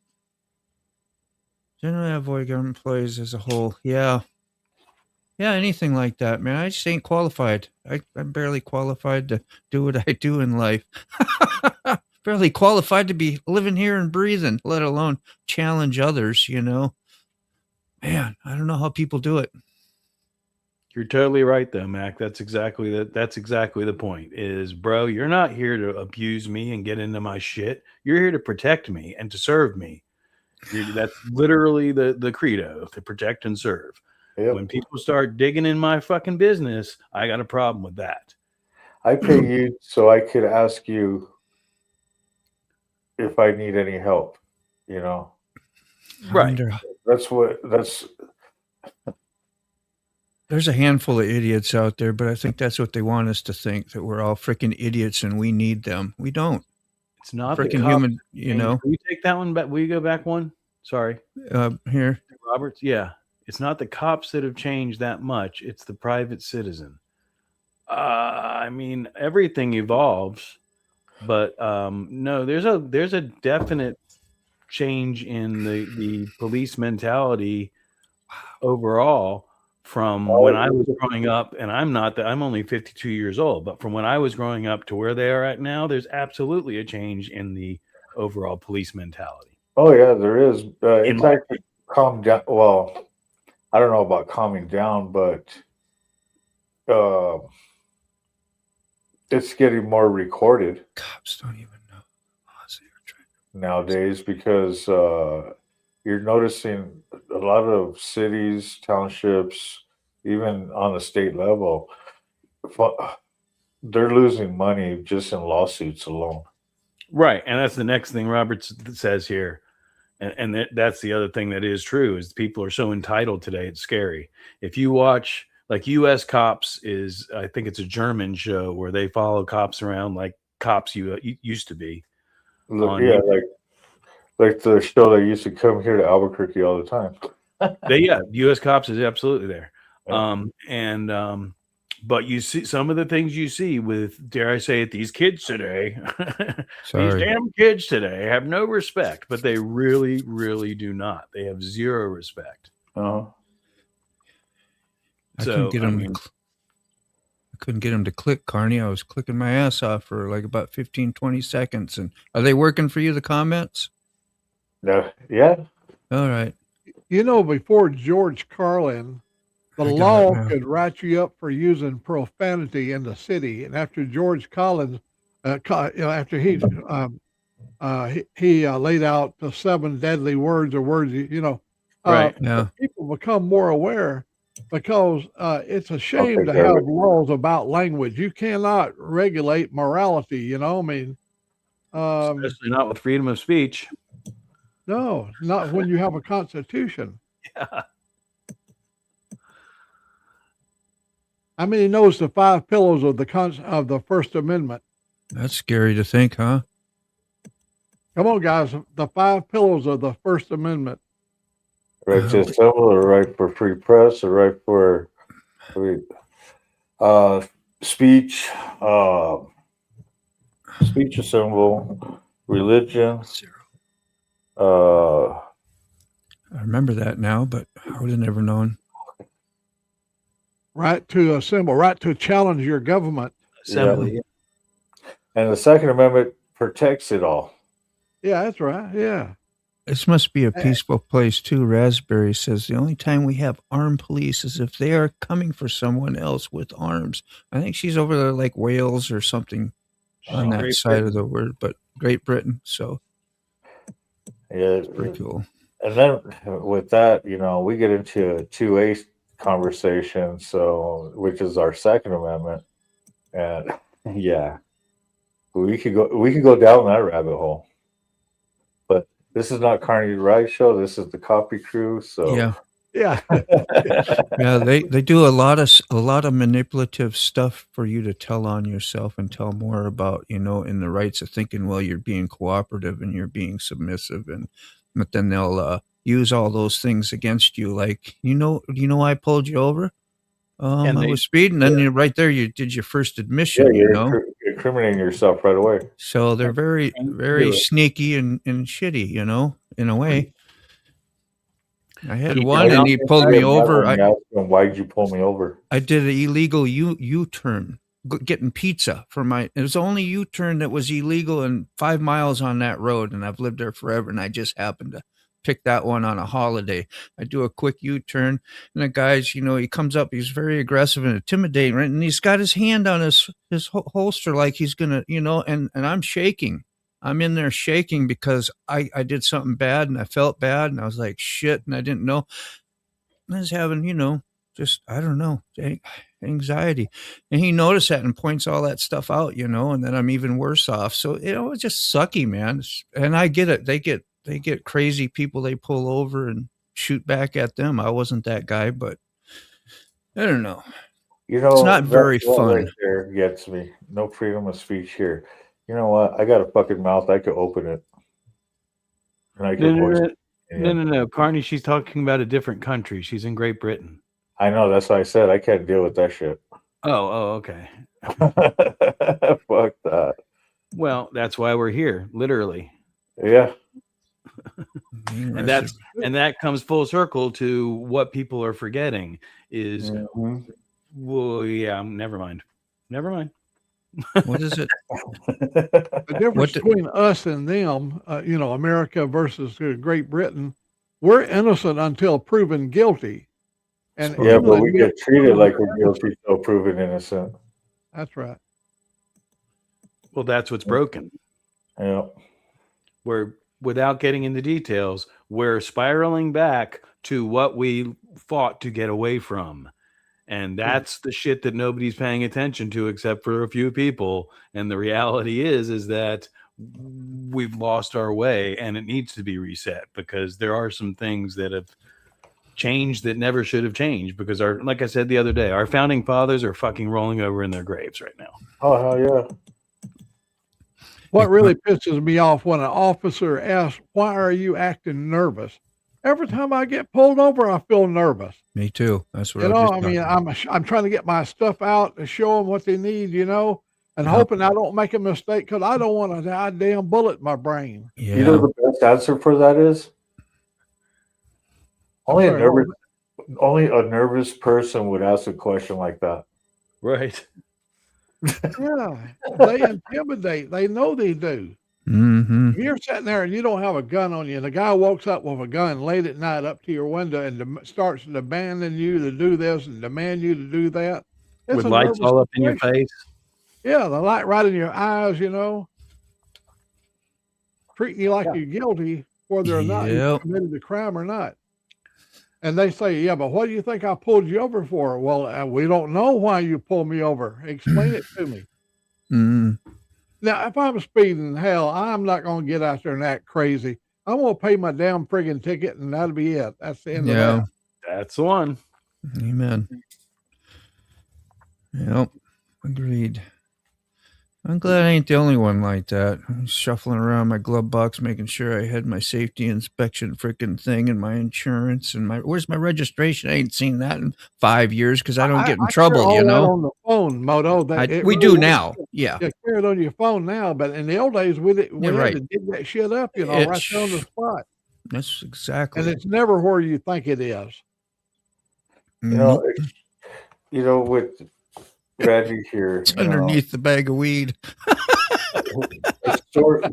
Generally avoid government employees as a whole. Yeah. Yeah, anything like that, man. I just ain't qualified. I'm barely qualified to do what I do in life. Barely qualified to be living here and breathing, let alone challenge others, Man, I don't know how people do it. You're totally right, though, Mac. That's exactly the point. Is, bro, you're not here to abuse me and get into my shit. You're here to protect me and to serve me. That's literally the credo: to protect and serve. Yep. When people start digging in my fucking business, I got a problem with that. I pay you so I could ask you if I need any help. Right. That's There's a handful of idiots out there, but I think that's what they want us to think, that we're all freaking idiots and we need them. We don't. It's not the Freaking cops. human, Can you take that one back? Will you go back one? Sorry. Here. Roberts? Yeah. It's not the cops that have changed that much. It's the private citizen. I mean, everything evolves, but no, there's a definite change in the police mentality overall from when I was growing up, and I'm only 52 years old, but from when I was growing up to where they are at now, there's absolutely a change in the overall police mentality. Oh yeah, there is. It's actually calmed down. Well, I don't know about calming down, but it's getting more recorded. Cops don't even know. Nowadays, because you're noticing a lot of cities, townships, even on the state level, fu- they're losing money just in lawsuits alone. Right, and that's the next thing Roberts says here, and that's the other thing that is true is people are so entitled today. It's scary. If you watch like U.S. Cops is, I think it's a German show where they follow cops around like cops used to be. Look, On yeah, YouTube. like the show that used to come here to Albuquerque all the time. U.S. Cops is absolutely there. Yeah. But you see some of the things you see with, dare I say it, these kids today, these Sorry. damn kids today have no respect, but they really, really do not. They have zero respect. Uh-huh. I So, couldn't get I him. mean- I couldn't get him to click, Carney. I was clicking my ass off for like about 15, 20 seconds. And are they working for you, the comments? No, yeah. All right. You know, before George Carlin, the I got law it now. could write you up for using profanity in the city. And after George Collins, after he laid out the 7 deadly words or words, Right. Yeah. people become more aware because it's a shame Okay, to Derek. have laws about language. You cannot regulate morality. I mean, Especially not with freedom of speech. no, not when you have a constitution. Yeah. How many knows the 5 pillars of the First Amendment? That's scary to think, huh? Come on, guys. The 5 pillars of the First Amendment. Right to assemble, or right for free press, or right for speech, speech assemble, religion. I remember that now, but I would have never known. Right to assemble, right to challenge your government. Assembly. And the Second Amendment protects it all. Yeah, that's right. Yeah. This must be a peaceful place too. Raspberry says the only time we have armed police is if they are coming for someone else with arms. I think she's over there like Wales or something on that Great side of the word, but Great Britain. So Yeah, it's pretty cool. and then with that, we get into a 2A conversation, so which is our Second Amendment, and yeah, we could go down that rabbit hole. But this is not Carney Rice show. This is the Copy Crew. So Yeah. Yeah. Yeah, they do a lot of manipulative stuff for you to tell on yourself and tell more about, in the rights of thinking, well, you're being cooperative and you're being submissive, but then they'll use all those things against you. Like, I pulled you over. I was speeding, and you're right there. You did your first admission. you're incriminating yourself right away. So they're very, very sneaky and shitty. In a way. I had one, and he pulled me over. Why'd you pull me over? I did an illegal U-turn, getting pizza it was the only U-turn that was illegal and 5 miles on that road, and I've lived there forever, and I just happened to pick that one on a holiday. I do a quick U-turn, and the guy's, he comes up, he's very aggressive and intimidating, right? And he's got his hand on his holster like he's gonna, and I'm shaking. I'm in there shaking because I did something bad and I felt bad and I was like, shit. And I didn't know. I was having, just, I don't know, anxiety. And he noticed that and points all that stuff out, and then I'm even worse off. So, it's just sucky, man. And I get it. They get crazy people they pull over and shoot back at them. I wasn't that guy, but I don't know. It's not very fun. Right there gets me. No freedom of speech here. You know what? I got a fucking mouth. I could open it. And I could No. Carney, she's talking about a different country. She's in Great Britain. I know. That's why I said I can't deal with that shit. Oh, okay. Fuck that. Well, that's why we're here, literally. Yeah. And that comes full circle to what people are forgetting is, well, yeah, never mind. What is it? The difference between us and them, America versus Great Britain, we're innocent until proven guilty. And yeah, but we get treated like we're guilty until proven innocent. That's right. Well, that's what's broken. Yeah. Where without getting into details, we're spiraling back to what we fought to get away from. And that's the shit that nobody's paying attention to except for a few people. And the reality is that we've lost our way and it needs to be reset, because there are some things that have changed that never should have changed, because like I said the other day, our founding fathers are fucking rolling over in their graves right now. Oh, hell yeah. What really pisses me off when an officer asks, "Why are you acting nervous?" Every time I get pulled over, I feel nervous. Me too. That's what You I know, was I just mean, talking I'm trying to get my stuff out to show them what they need, you know, and Yeah. hoping I don't make a mistake because I don't want a goddamn bullet in my brain. Yeah. You know the best answer for that is? Only a nervous person would ask a question like that. Right. Yeah, they intimidate. They know they do. Mm-hmm. If you're sitting there and you don't have a gun on you, and the guy walks up with a gun late at night up to your window and starts demanding you to do this and demand you to do that, it's With a lights nervous all up in your situation. face. Yeah, the light right in your eyes, you know, treating you like Yeah. you're guilty, whether or not you Yep. committed the crime or not. And they say, "Yeah, but what do you think I pulled you over for?" Well, we don't know why you pulled me over. Explain it to me. Mm. Now, if I'm speeding, hell, I'm not going to get out there and act crazy. I'm going to pay my damn friggin' ticket, and that'll be it. That's the end of Yeah. that. That's the one. Amen. Yep. Agreed. I'm glad I ain't the only one like that. I'm shuffling around my glove box, making sure I had my safety inspection freaking thing and my insurance and where's my registration? I ain't seen that in 5 years because I don't get in I trouble, carry you all that know. on the phone, Moto. We do now. Yeah. You carry it on your phone now, but in the old days, we had right. to dig that shit up, you know, It right there on the spot. That's exactly. And it's never where you think it is. You know, with Reggie here, it's underneath the bag of weed. extort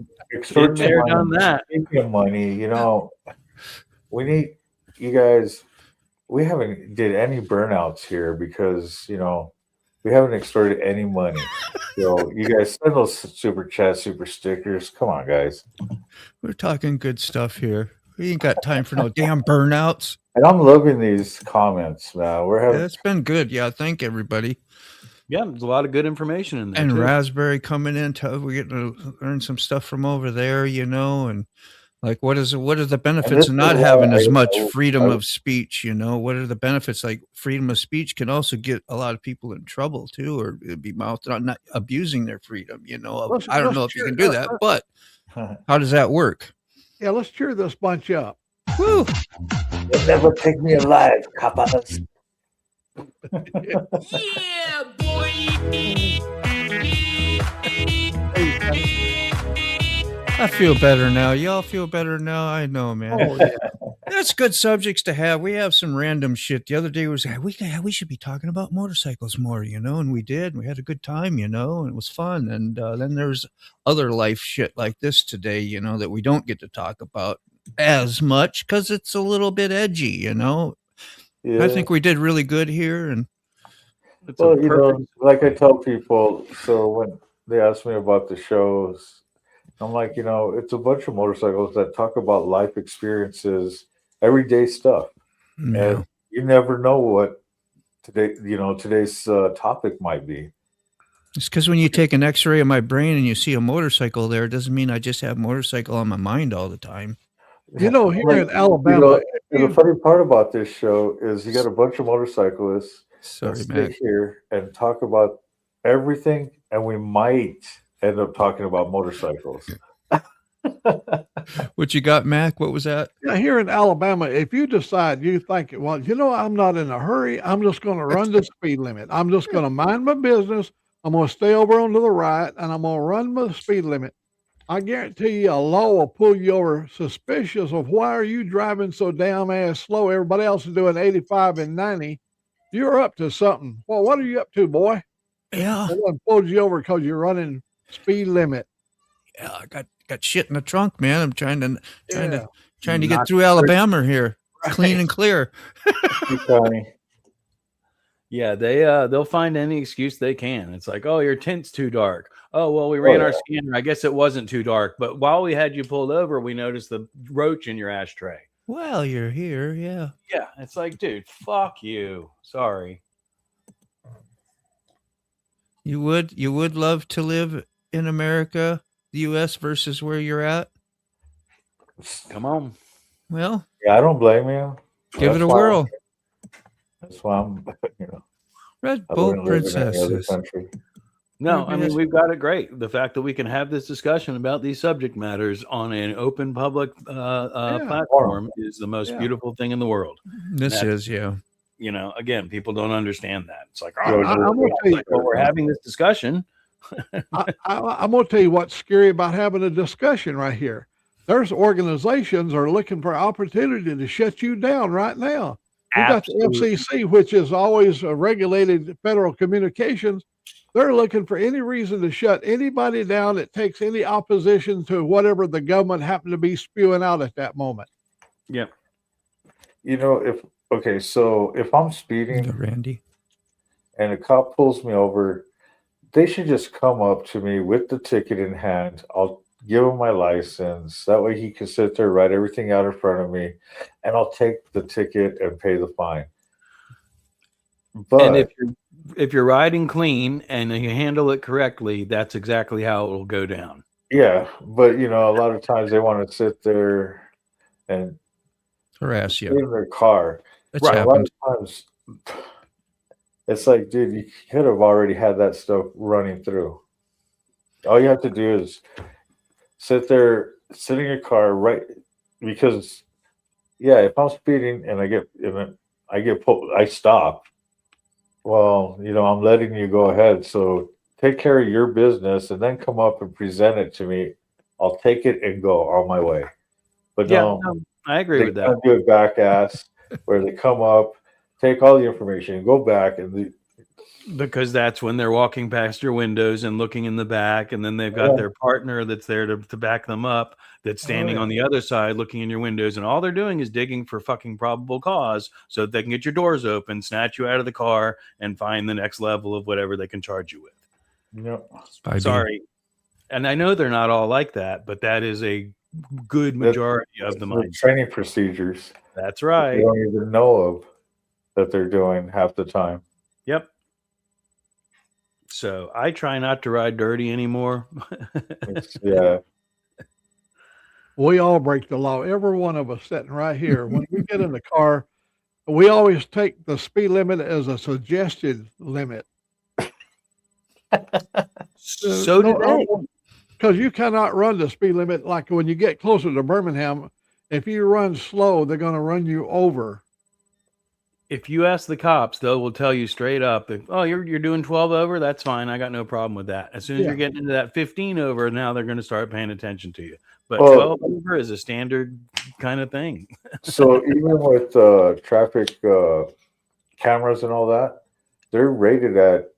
Tear down that. money. You know, we need you guys. We haven't did any burnouts here because you know we haven't extorted any money. So you guys send those super chat, super stickers. Come on, guys. We're talking good stuff here. We ain't got time for no damn burnouts. And I'm loving these comments, man. We're having. Yeah, it's been good. Yeah, thank everybody. Yeah, there's a lot of good information in there. And too. Raspberry coming in, we're getting to learn some stuff from over there, you know, and like what are the benefits of not having as much freedom of speech, you know? What are the benefits? Like freedom of speech can also get a lot of people in trouble too, or be mouthed on, not abusing their freedom, you know. I don't know if you can do that, but how does that work? Yeah, let's cheer this bunch up. Woo! You'll never take me alive, coppers. Yeah, boy. I feel better now. Y'all feel better now? I know, man. Oh, yeah. That's good subjects to have. We have some random shit. The other day was we should be talking about motorcycles more, you know, and we did. We had a good time, you know, and it was fun. And then there's other life shit like this today, you know, that we don't get to talk about as much because it's a little bit edgy, you know. Yeah. I think we did really good here, and well, you know, like I tell people, so when they ask me about the shows, I'm like, you know, it's a bunch of motorcycles that talk about life experiences, everyday stuff, and you never know what today's topic might be. It's because when you take an X-ray of my brain and you see a motorcycle there, it doesn't mean I just have motorcycle on my mind all the time. You know, here in Alabama, the funny part about this show is you got a bunch of motorcyclists Sorry, sit Matt. here and talk about everything, and we might end up talking about motorcycles. What you got, Mac? What was that? Yeah, here in Alabama, if you decide you think, well, you know, I'm not in a hurry. I'm just going to run the speed limit. I'm just going to mind my business. I'm going to stay over onto the right, and I'm going to run my speed limit. I guarantee you a law will pull you over suspicious of why are you driving so damn ass slow? Everybody else is doing 85 and 90. You're up to something. Well, what are you up to, boy? Yeah. Someone pulled you over because you're running speed limit. Yeah, I got shit in the trunk, man. I'm trying to Not get through Alabama here, clean and clear. Yeah, they'll find any excuse they can. It's like, oh, your tint's too dark. Oh, well, we ran our scanner. I guess it wasn't too dark, but while we had you pulled over, we noticed the roach in your ashtray. Well, you're here, yeah. Yeah, it's like, dude, fuck you. Sorry. You would love to live in America, the U.S. versus where you're at. Come on. Well, Yeah, I don't blame you. give it That's a why- whirl. That's why I'm, Red I Bull wouldn't live in any other princesses. country. No, Maybe I mean, that's- we've got it great. The fact that we can have this discussion about these subject matters on an open public platform is the most Yeah. beautiful thing in the world. This That's- is, yeah. You know, again, people don't understand that. It's like, Yeah, oh, I'm gonna tell you, well, we're having this discussion. I'm going to tell you what's scary about having a discussion right here. There's organizations are looking for opportunity to shut you down right now. You got the Absolutely. FCC, which is always regulated federal communications. They're looking for any reason to shut anybody down that takes any opposition to whatever the government happened to be spewing out at that moment. Yep. You know, so if I'm speeding The Randy. and a cop pulls me over, they should just come up to me with the ticket in hand. I'll give him my license. That way he can sit there, write everything out in front of me, and I'll take the ticket and pay the fine. But And if you're riding clean and you handle it correctly, that's exactly how it will go down. yeah, but you know, a lot of times they want to sit there and Harass get you. in their car. That's A lot happened. of times it's like, dude, you could have already had that stuff running through. All you have to do is sit in your car, right? Because, yeah, if I'm speeding and I stop. Well, you know, I'm letting you go ahead. So take care of your business and then come up and present it to me. I'll take it and go on my way. But no, I agree they with kind that. of do it back ass where they come up, take all the information, go back, and Because that's when they're walking past your windows and looking in the back, and then they've got Yeah. their partner that's there to back them up, that's standing yeah. on the other side looking in your windows, and all they're doing is digging for fucking probable cause so that they can get your doors open, snatch you out of the car, and find the next level of whatever they can charge you with. Spy Sorry. And I know they're not all like that, but that is a good majority of the mind. training procedures That's they right. don't even know of that they're doing half the time. Yep. So I try not to ride dirty anymore. Yeah. We all break the law. Every one of us sitting right here. When we get in the car, we always take the speed limit as a suggested limit. So did they. Because you cannot run the speed limit. Like when you get closer to Birmingham, if you run slow, they're going to run you over. If you ask the cops, they will tell you straight up that, oh, you're doing 12 over. That's fine. I got no problem with that. As soon as Yeah. you're getting into that 15 over, now they're going to start paying attention to you. But Well- 12 over is a standard kind of thing. So even with traffic cameras and all that, they're rated at.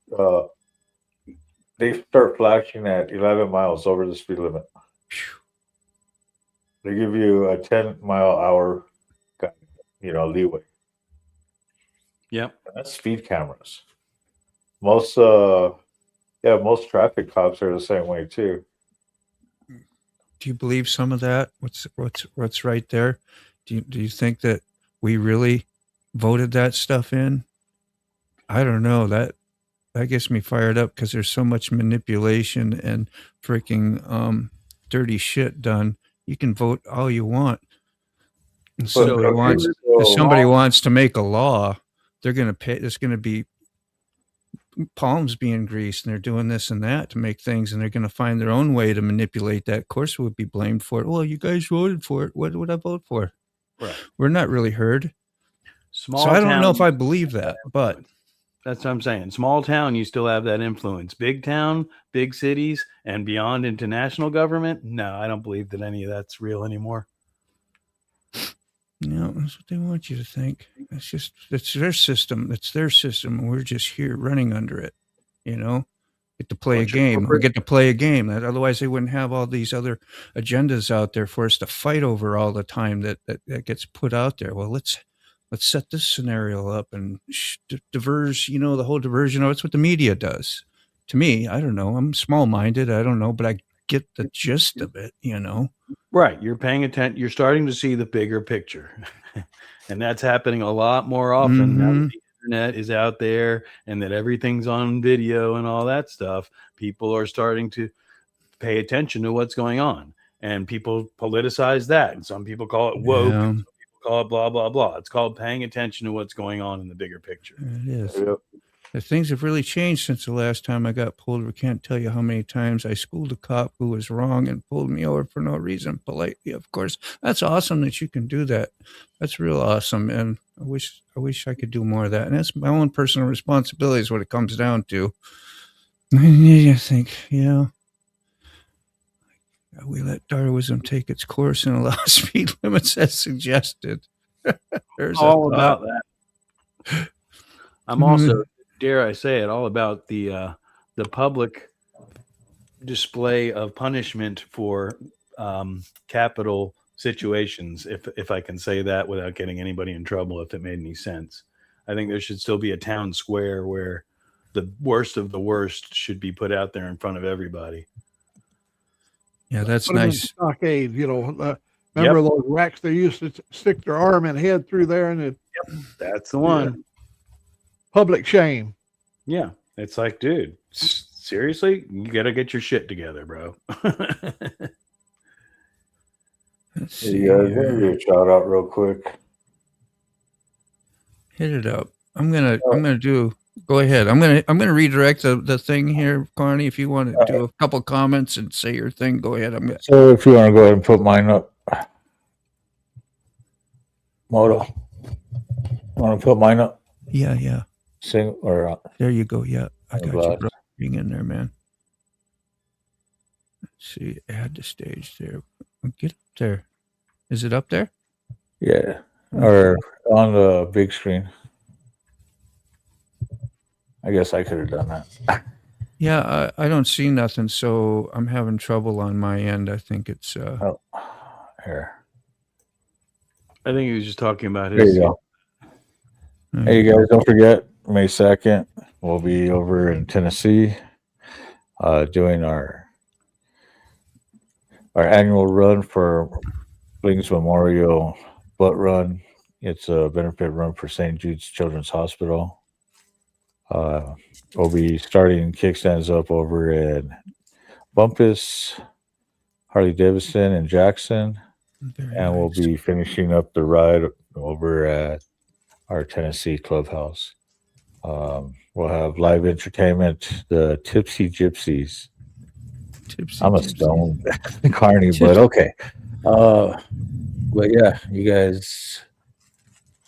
They start flashing at 11 miles over the speed limit. They give you a 10-mile-hour, leeway. Yep. And that's speed cameras. Most traffic cops are the same way too. Do you believe some of that? What's right there? Do you think that we really voted that stuff in? I don't know. That gets me fired up because there's so much manipulation and freaking dirty shit done. You can vote all you want. And But- if somebody wants to make a law, they're going to pay. There's going to be palms being greased, and they're doing this and that to make things, and they're going to find their own way to manipulate that. Of course, we'll be blamed for it. Well, you guys voted for it. What would I vote for? Right. We're not really heard. Small So I don't know if town- I believe that, but That's what I'm saying. Small town, you still have that influence. Big town, big cities, and beyond into national government, no, I don't believe that any of that's real anymore. that's what they want you to think. It's their system. It's their system. And we're just here running under it. Get to play Bunch a of game. We corporate- get to play a game. Otherwise, they wouldn't have all these other agendas out there for us to fight over all the time that gets put out there. Well, let's let's set this scenario up and diverse, the whole diversion. It's what the media does. To me, I don't know. I'm small-minded. I don't know, but I get the gist of it, Right. You're paying attention. You're starting to see the bigger picture. And that's happening a lot more often now that the internet is out there and that everything's on video and all that stuff. People are starting to pay attention to what's going on. And people politicize that. And some people call it woke. Yeah. Some people call it blah, blah, blah. It's called paying attention to what's going on in the bigger picture. It is. Yep. The things have really changed since the last time I got pulled. I can't tell you how many times I schooled a cop who was wrong and pulled me over for no reason, politely, of course. That's awesome that you can do that. That's real awesome. And I wish I could do more of that. And that's my own personal responsibility is what it comes down to. I think, we let Darwinism take its course and allow speed limits as suggested. There's all about that. I'm also, dare I say it, all about the public display of punishment for capital situations, if I can say that without getting anybody in trouble, if it made any sense. I think there should still be a town square where the worst of the worst should be put out there in front of everybody. Yeah, that's Put 'em in nice. stockade, remember those racks they used to stick their arm and head through there, and it That's the one. public shame. Yeah. It's like, dude, seriously? You got to get your shit together, bro. Let's see You guys, here. give you a shout out real quick. Hit it up. I'm gonna do. Go ahead. I'm gonna redirect the thing here, Carney. If you want to do a couple comments and say your thing, go ahead. So if you want to go ahead and put mine up, Moto, want to put mine up? Yeah. Sing or There you go. Yeah, I I'm got glad. you, bro. Being in there, man. Let's see. Add the stage there. Get up there. Is it up there? yeah, or on the big screen. I guess I could have done that. Yeah, I don't see nothing, so I'm having trouble on my end. I think it's Oh, here. I think he was just talking about There his. you go. Hey, you guys, don't forget, May 2nd, we'll be over in Tennessee doing our annual run for Blings Memorial Butt Run. It's a benefit run for St. Jude's Children's Hospital. We'll be starting kickstands up over in Bumpus, Harley Davidson, and Jackson. Very And we'll nice. be finishing up the ride over at our Tennessee clubhouse. We'll have live entertainment, the Tipsy Gypsies. Tipsy I'm a Gypsy. stone carny, but okay. But yeah, you guys,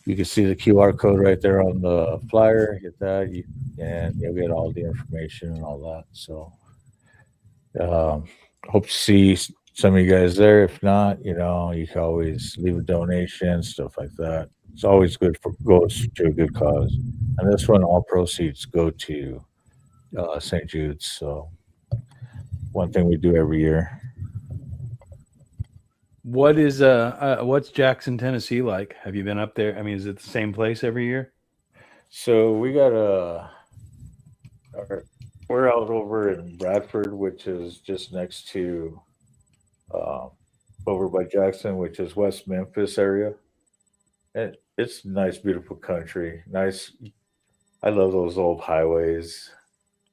you can see the QR code right there on the flyer. Get that, and you'll get all the information and all that. So, hope to see some of you guys there. If not, you can always leave a donation, stuff like that. It's always good goes to a good cause. And this one, all proceeds go to St. Jude's. So, one thing we do every year. What's Jackson, Tennessee like? Have you been up there? I mean, is it the same place every year? So we got we're out over in Bradford, which is just next to over by Jackson, which is West Memphis area. And it's nice, beautiful country. Nice. I love those old highways.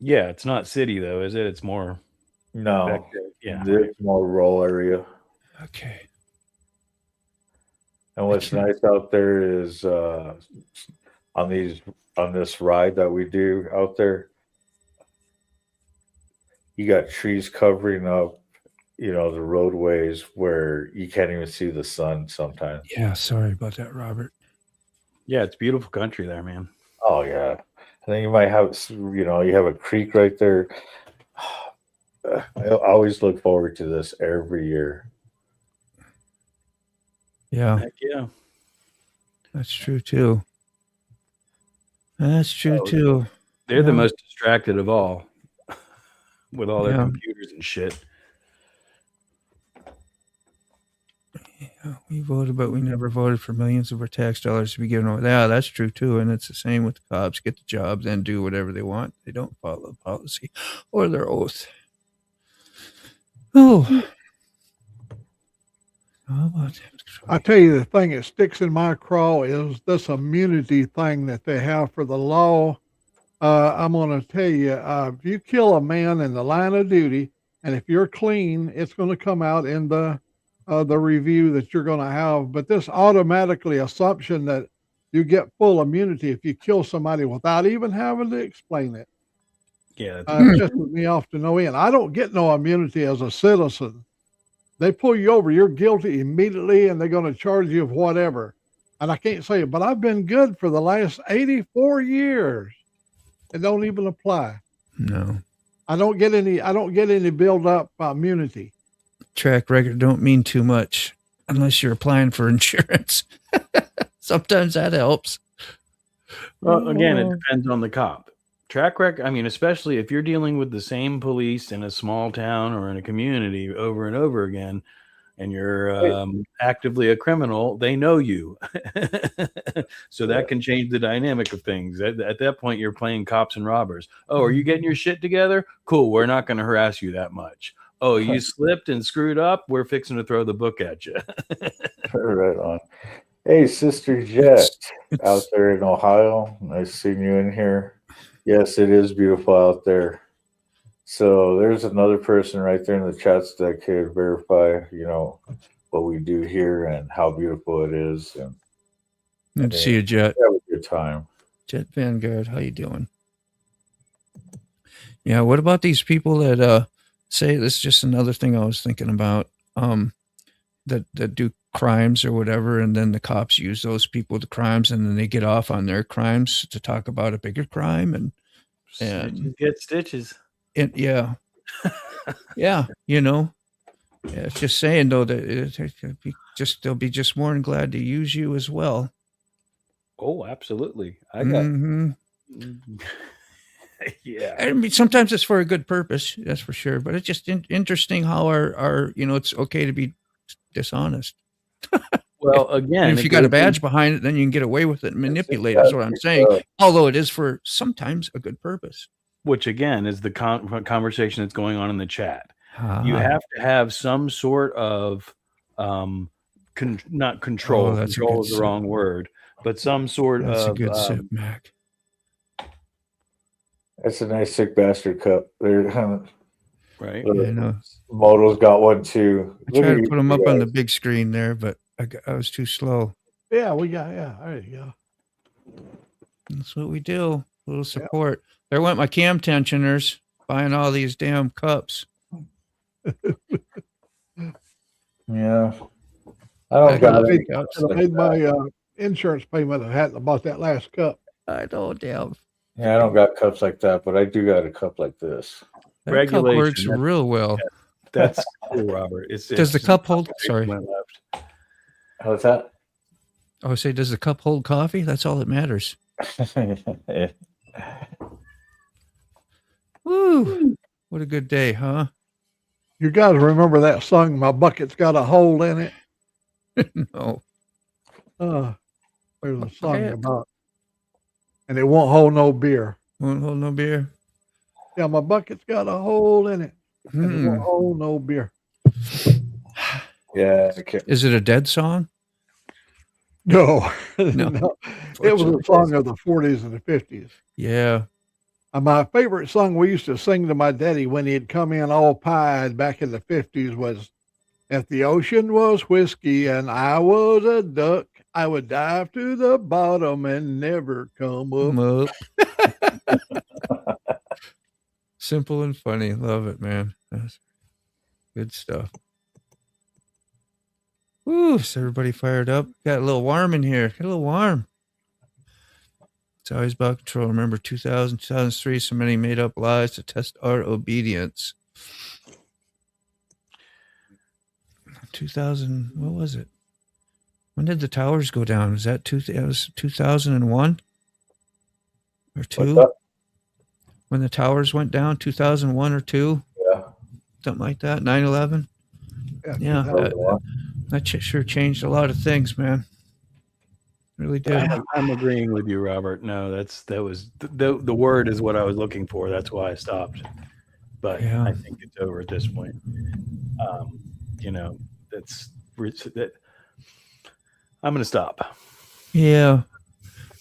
Yeah, it's not city though, is it? It's more No, back there. Yeah. it's more rural area. Okay. And what's nice out there is on this ride that we do out there, you got trees covering up, the roadways where you can't even see the sun sometimes. Yeah, sorry about that, Robert. Yeah, it's beautiful country there, man. Oh yeah. And then you might have, you have a creek right there. I always look forward to this every year. Yeah, Heck yeah. that's true too. That's true Oh, too. They're the Yeah. most distracted of all with all their Yeah. computers and shit. Yeah, we voted, but we never voted for millions of our tax dollars to be given away. Yeah, that's true too. And it's the same with the cops. Get the jobs and do whatever they want. They don't follow policy or their oath. Oh. I tell you, the thing that sticks in my craw is this immunity thing that they have for the law. I'm going to tell you, if you kill a man in the line of duty, and if you're clean, it's going to come out in the review that you're going to have. But this automatically assumption that you get full immunity if you kill somebody without even having to explain it. Yeah. Just with me off to no end. I don't get no immunity as a citizen. They pull you over, you're guilty immediately, and they're going to charge you of whatever. And I can't say it, but I've been good for the last 84 years. It don't even apply. No. I don't get any build up immunity. Track record don't mean too much unless you're applying for insurance. Sometimes that helps. Well, again, it depends on the cop. Track record, I mean, especially if you're dealing with the same police in a small town or in a community over and over again, and you're actively a criminal, they know you. So that can change the dynamic of things. At that point, you're playing cops and robbers. Oh, are you getting your shit together? Cool, we're not going to harass you that much. Oh, you slipped and screwed up? We're fixing to throw the book at you. Right on. Hey, Sister Jet out there in Ohio. Nice seeing you in here. Yes, it is beautiful out there. So there's another person right there in the chats that could verify, what we do here and how beautiful it is. And Good to see you, Jet. have a good time. Jet Vanguard, how you doing? Yeah, what about these people that say, this is just another thing I was thinking about, that do crimes or whatever, and then the cops use those people to crimes, and then they get off on their crimes to talk about a bigger crime, and Get stitches. yeah. Yeah, it's just saying though that they'll be just more than glad to use you as well. Oh, absolutely. I got. Yeah. I mean, sometimes it's for a good purpose, that's for sure. But it's just interesting how our it's okay to be dishonest. Well, again, if you got a badge behind it, then you can get away with it and manipulate. That's what I'm saying. Although it is for sometimes a good purpose. Which again is the conversation that's going on in the chat. You have to have some sort of not control. Control is the wrong word, but some sort that's of a good sip, Mac. That's a nice sick bastard cup. There, right? Yeah, I know. Moto's got one too. I tried to put them up on the big screen there, but I was too slow. Yeah, there you go. That's what we do. A little support. There went my cam tensioners buying all these damn cups. Yeah. I don't got any cups. I made my insurance payment. I hadn't bought that last cup. I don't damn. Yeah, I don't got cups like that, but I do got a cup like this. That cup works real well. That's cool, Robert. Does the cup hold? Sorry. How's that? I would say, does the cup hold coffee? That's all that matters. Yeah. Woo! What a good day, huh? You guys remember that song, My Bucket's Got a Hole in It? No. There's a song about, and it won't hold no beer. Won't hold no beer? Yeah, my bucket's got a hole in it. And it won't hold no beer. Yeah. Is it a Dead song? No. No. No. It was a song of the 40s and the 50s. Yeah. My favorite song we used to sing to my daddy when he'd come in all pied back in the 50s was, if the ocean was whiskey and I was a duck, I would dive to the bottom and never come up. Simple and funny. Love it, man. That's good stuff. Woo, is everybody fired up? Got a little warm in here. Got a little warm. It's always about control. Remember 2000, 2003, so many made up lies to test our obedience. 2000, what was it? When did the towers go down? Was that 2001 or 2? When the towers went down, 2001 or 2? Yeah. Something like that, 9/11? Yeah. That sure changed a lot of things, man. Really did. I'm agreeing with you, Robert. No, that was the word is what I was looking for. That's why I stopped. But Yeah. I think it's over at this point. You know, that. I'm going to stop. Yeah.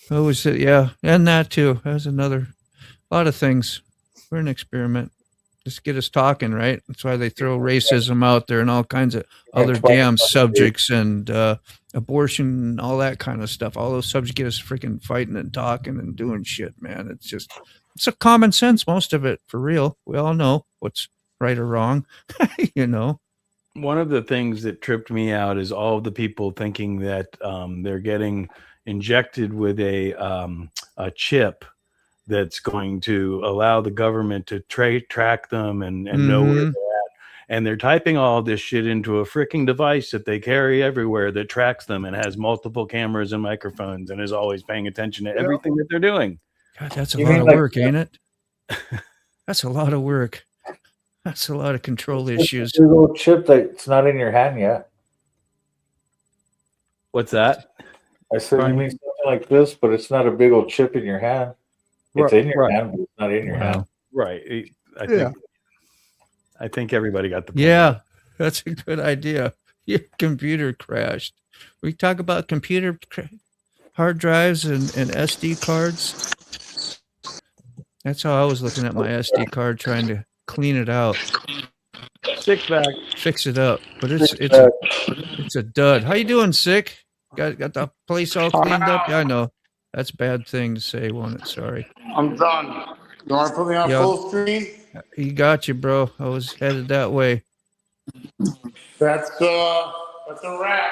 That was it. Yeah. And that too. That's another lot of things. We're an experiment. Just get us talking, right? That's why they throw racism out there and all kinds of other damn subjects and abortion, all that kind of stuff. All those subjects get us freaking fighting and talking and doing shit, man. It's a common sense, most of it, for real. We all know what's right or wrong, you know. One of the things that tripped me out is all of the people thinking that they're getting injected with a chip that's going to allow the government to track them and know where they're at. And they're typing all this shit into a freaking device that they carry everywhere that tracks them and has multiple cameras and microphones and is always paying attention to everything that they're doing. God, that's a lot of work, ain't it? That's a lot of work. That's a lot of control issues. It's a little chip that's not in your hand yet. What's that? I said you mean something like this, but it's not a big old chip in your hand. It's in your hand, but it's not in your hand. Right. I think everybody got the point. Yeah, that's a good idea. Your computer crashed. We talk about computer hard drives and SD cards. That's how I was looking at my SD card, trying to clean it out. Sick back. Fix it up. But it's a dud. How you doing, Sick? Got the place all cleaned up? Yeah, I know. That's a bad thing to say, won't it? Sorry. I'm done. You want to put me on full screen? You got you, bro. I was headed that way. That's a wrap.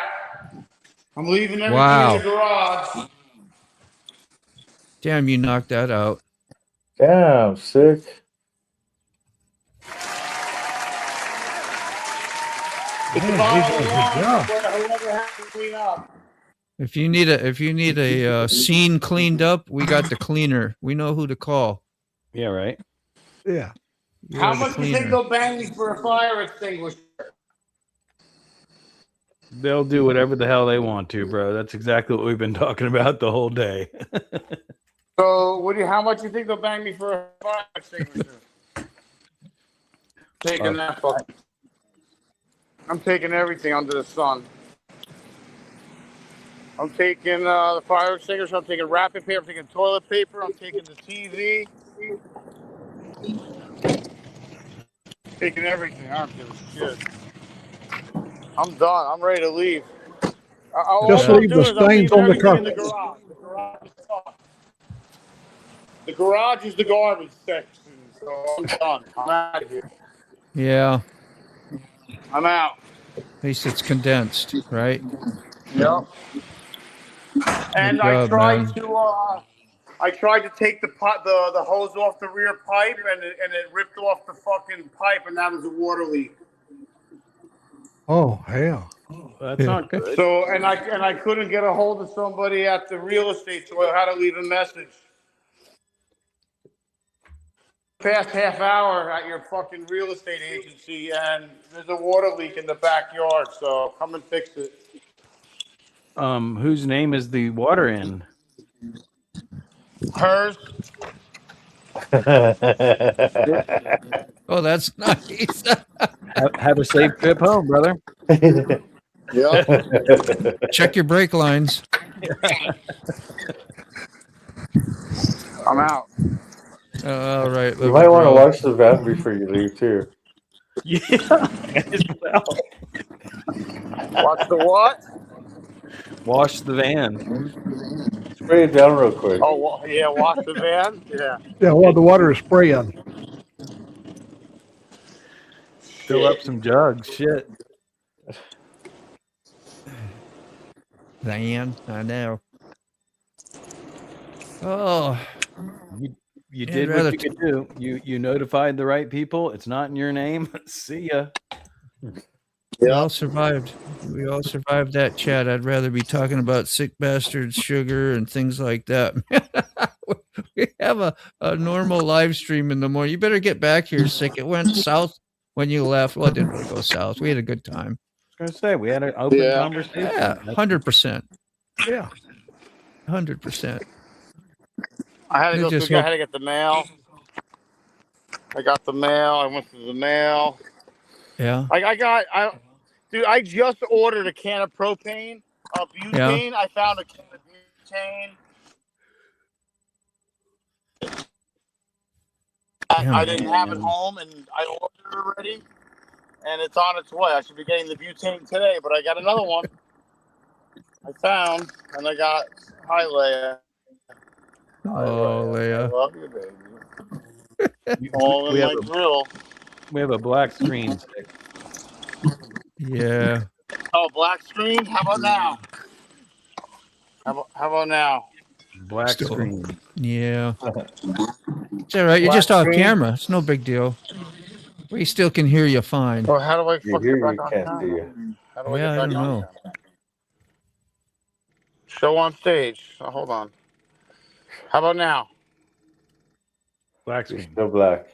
I'm leaving everything in the garage. Damn, you knocked that out. Damn, Sick. It's whoever has to clean up. If you need a scene cleaned up, we got the cleaner. We know who to call. Yeah, right. Yeah. How much do you think they'll bang me for a fire extinguisher? They'll do whatever the hell they want to, bro. That's exactly what we've been talking about the whole day. So, how much do you think they'll bang me for a fire extinguisher? Taking that fuck. I'm taking everything under the sun. I'm taking the fire extinguisher. I'm taking wrapping paper. I'm taking toilet paper. I'm taking the TV. Taking everything. I don't give a shit. I'm done. I'm ready to leave. Just leave the stains on the carpet. The garage is the garbage section. So I'm done. I'm out of here. Yeah. I'm out. At least it's condensed, right? Yep. And I tried to take the hose off the rear pipe, and it ripped off the fucking pipe, and that was a water leak. Oh hell! That's not good. So and I couldn't get a hold of somebody at the real estate, so I had to leave a message. Past half hour at your fucking real estate agency, and there's a water leak in the backyard. So come and fix it. Whose name is the water in? Hers. Oh, that's nice. Have a safe trip home, brother. Yeah. Check your brake lines. I'm out. All right. You might want to wash the van before you leave too. Yeah, as well. Watch the what? Wash the van. Spray it down real quick. Oh, yeah, wash the van? Yeah. Yeah, well, the water is spraying. Fill up some jugs. Shit. Van, I know. Oh. You did what you could do. You notified the right people. It's not in your name. See ya. We all survived. We all survived that chat. I'd rather be talking about sick bastards, sugar, and things like that. We have a normal live stream in the morning. You better get back here, Sick. It went south when you left. Well, it didn't really go south. We had a good time. I was gonna say we had an open Yeah. conversation. Yeah, 100%. Yeah, 100%. I had to They go just through. I hope. had to get the mail. I got the mail. I went through the mail. Yeah, Dude, I just ordered a can of propane, yeah. butane. I found a can of butane. Damn I it. didn't have it home, and I ordered it already, and it's on its way. I should be getting the butane today, but I got another one. I found, and I got hi Leia. Oh, I Leia. love you, baby. All in We have my grill. a black screen. Stick. Yeah. Oh, black screen. How about now? How about now? Black Still. screen. Yeah. It's all right. You're Black just off screen? camera. It's no big deal. We still can hear you fine. Well, how do I You fuck hear get back you on can't see camera? you. How do I Yeah, I get back don't on know. camera? Show on stage. Oh, hold on. How about now? Black You're screen. still black.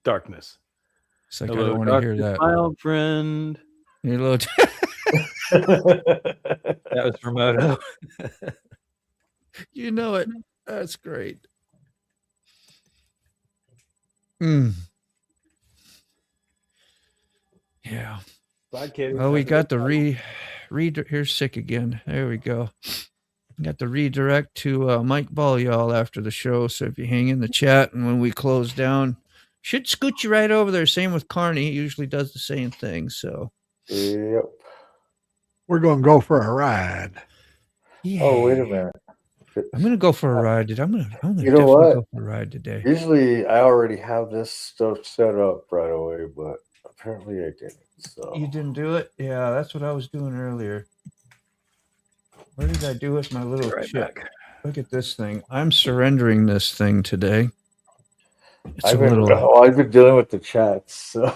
Darkness. It's like I Hello, don't want to hear darkness, that. my old friend. You're a little That was from Moto. you know it. That's great. Mm. Yeah. Black kid. Well, we got the here's sick again. There we go. Got the redirect to Mike Ball, y'all, after the show. So if you hang in the chat and when we close down, should scoot you right over there. Same with Carney. He usually does the same thing. So Yep. We're going to go for a ride. yeah. Oh, wait a minute. I'm gonna go for a ride. Dude. I'm gonna You know definitely what? go for a ride today. Usually I already have this stuff set up right away, but apparently I didn't. So You didn't do it? Yeah, that's what I was doing earlier. Where did I do with my little Right chip? back. Look at this thing. I'm surrendering this thing today. It's I've a been dealing with the chats, so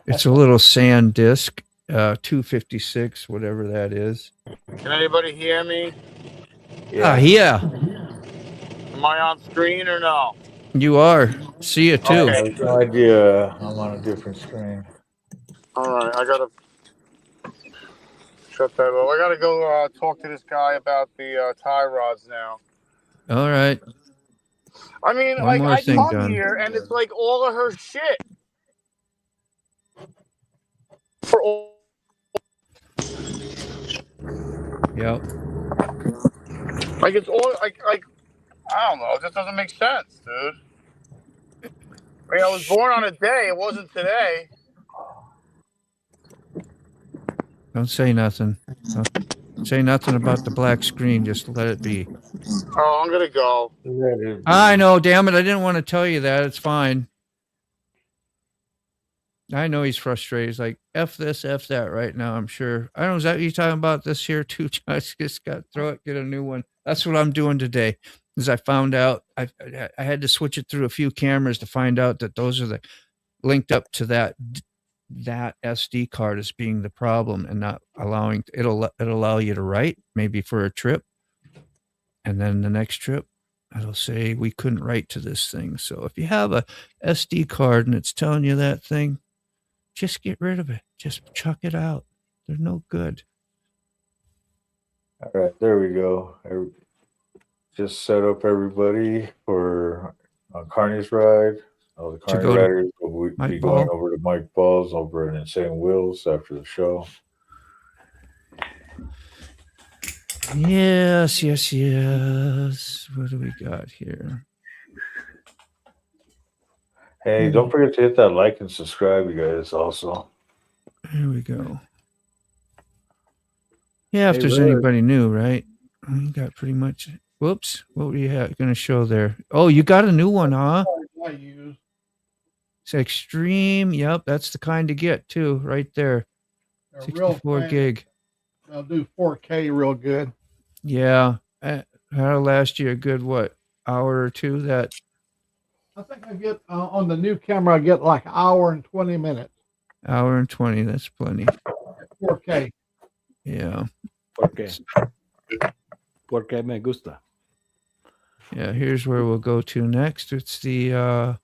it's a little sand disc, 256, whatever that is. Can anybody hear me? Yeah. Yeah, Am I on screen or no? you are. See you too. I have no idea. I'm on a different screen. All right, I gotta shut that off. I gotta go talk to this guy about the tie rods now. All right. I mean, One like more I thing come done. here and it's like all of her shit. For all. Yep. Like it's all like I don't know. It just doesn't make sense, dude. I mean, I was born on a day. It wasn't today. Don't say nothing. Don't say nothing about the black screen. Just let it be. Oh, I'm gonna go. I know, damn it. I didn't want to tell you that. It's fine. I know he's frustrated. He's like, F this, F that right now, I'm sure. I don't know, is that what you're talking about this here too? I just got to throw it, get a new one. That's what I'm doing today. Is I found out I had to switch it through a few cameras to find out that those are the linked up to that SD card as being the problem and not allowing it'll allow you to write maybe for a trip. And then the next trip, it'll say we couldn't write to this thing. So if you have a SD card and it's telling you that thing, just get rid of it. Just chuck it out. They're no good. All right, there we go. Just set up everybody for on Carney's ride. All the Carney go to riders will be Mike going Ball. over to Mike Ball's over at Insane Wheels after the show. Yes. What do we got here? Hey, don't forget to hit that like and subscribe, you guys, also. Here we go. Yeah, if Hey, there's Red. anybody new, right? You got pretty much. Whoops. What were you going to show there? Oh, you got a new one, huh? I use. It's Extreme. Yep, that's the kind to get too, right there. They're real 64 fast. gig. They'll do 4K real good. Yeah. That'll last you a good, hour or two? That I think I get on the new camera, I get like an hour and 20 minutes. hour and 20. That's plenty. 4K. Yeah. Porque me gusta. Yeah. Here's where we'll go to next. It's the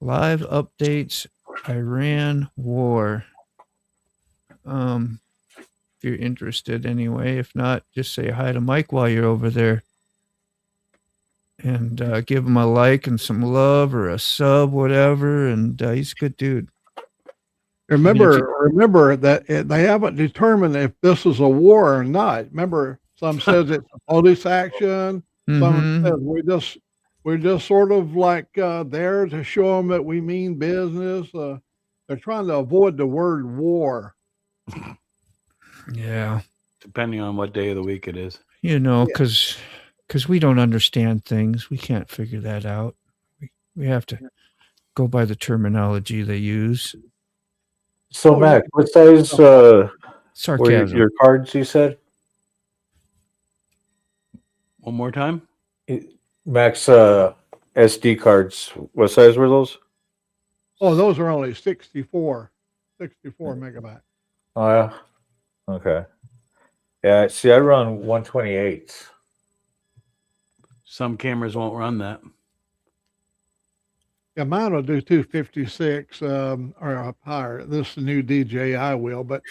live updates Iran war. If you're interested anyway. If not, just say hi to Mike while you're over there. And give him a like and some love or a sub, whatever. And he's a good dude. Remember that they haven't determined if this is a war or not. Remember, some says it's a police action. Some says we're just sort of like there to show them that we mean business. They're trying to avoid the word war. Yeah. Depending on what day of the week it is. You know, because we don't understand things. We can't figure that out. We have to go by the terminology they use. So, Mac, what size were Sarcasm. your cards, you said? One more time? Max SD cards, what size were those? Oh, those are only 64 megabyte. Oh, yeah. Okay. Yeah, see, I run 128. Some cameras won't run that. Yeah, mine will do 256 or up higher. This new DJI will, but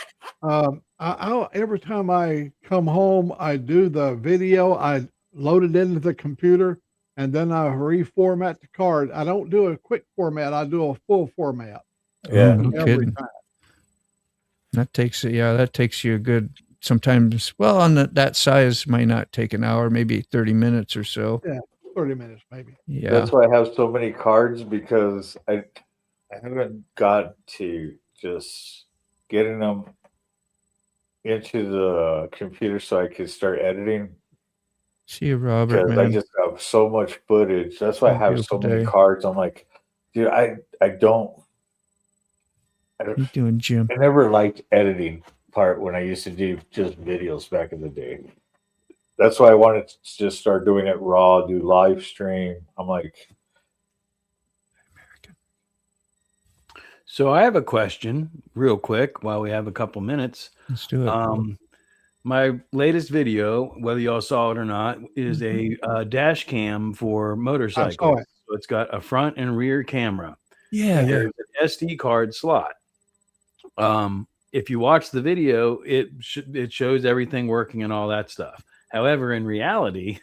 I'll every time I come home, I do the video. I load it into the computer, and then I reformat the card. I don't do a quick format. I do a full format. Yeah, no every kidding. time. That takes you a good, sometimes, well, on that size might not take an hour, maybe 30 minutes or so. Yeah, 30 minutes maybe. Yeah. That's why I have so many cards, because I haven't got to just getting them into the computer so I can start editing. See you, Robert, Because I man. just have so much footage. That's why I have so Beautiful many day. cards. I'm like, dude, I You doing, Jim? never liked editing part when I used to do just videos back in the day. That's why I wanted to just start doing it raw, do live stream. I'm like, So I have a question real quick while we have a couple minutes. Let's do it. My latest video, whether y'all saw it or not, is a dash cam for motorcycles. it. So it's got a front and rear camera. Yeah. There's an SD card slot. If you watch the video, it shows everything working and all that stuff. However, in reality,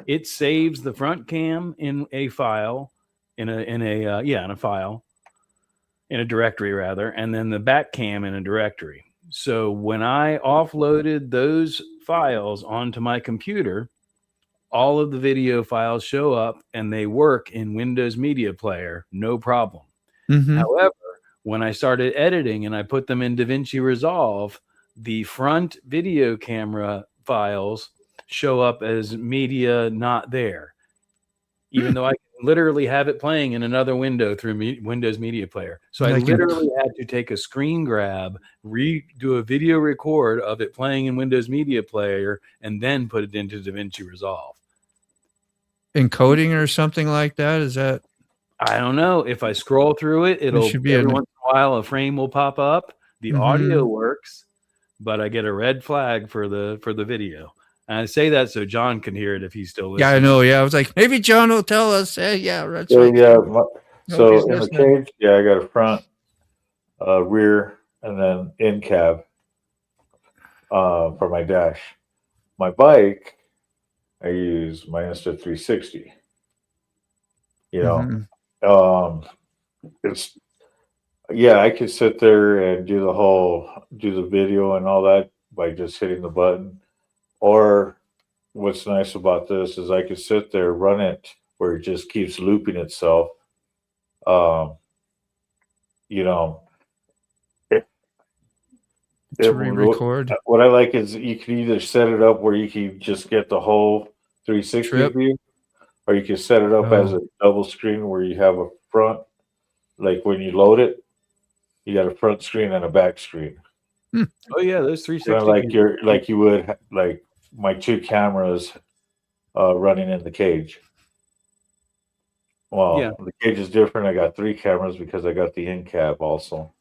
it saves the front cam in a file, in a file, in a directory rather, and then the back cam in a directory. So when I offloaded those files onto my computer, all of the video files show up and they work in Windows Media Player, no problem. Mhm. However, when I started editing and I put them in DaVinci Resolve, the front video camera files show up as media not there, even though I can literally have it playing in another window through Windows Media Player. So I literally had to take a screen grab, do a video record of it playing in Windows Media Player, and then put it into DaVinci Resolve. Encoding or something like that? Is that? I don't know. If I scroll through it, it'll should be every once in a while a frame will pop up. The audio works, but I get a red flag for the video. And I say that so John can hear it if he's still listening. Yeah, I know. Yeah, I was like, maybe John will tell us. Yeah, that's so right. yeah. he's So in the listening. cage, yeah, I got a front, rear, and then in cab for my dash. My bike, I use my Insta360. You know, it's I could sit there and do the video and all that by just hitting the button. Or what's nice about this is I could sit there, run it where it just keeps looping itself. You know, To re-record. What I like is you can either set it up where you can just get the whole 360 Trip. view, or you can set it up as a double screen where you have a front, like when you load it, you got a front screen and a back screen. Oh yeah, those 360. Like you would like my two cameras running in the cage. Well, Yeah. the cage is different. I got three cameras because I got the in cab also.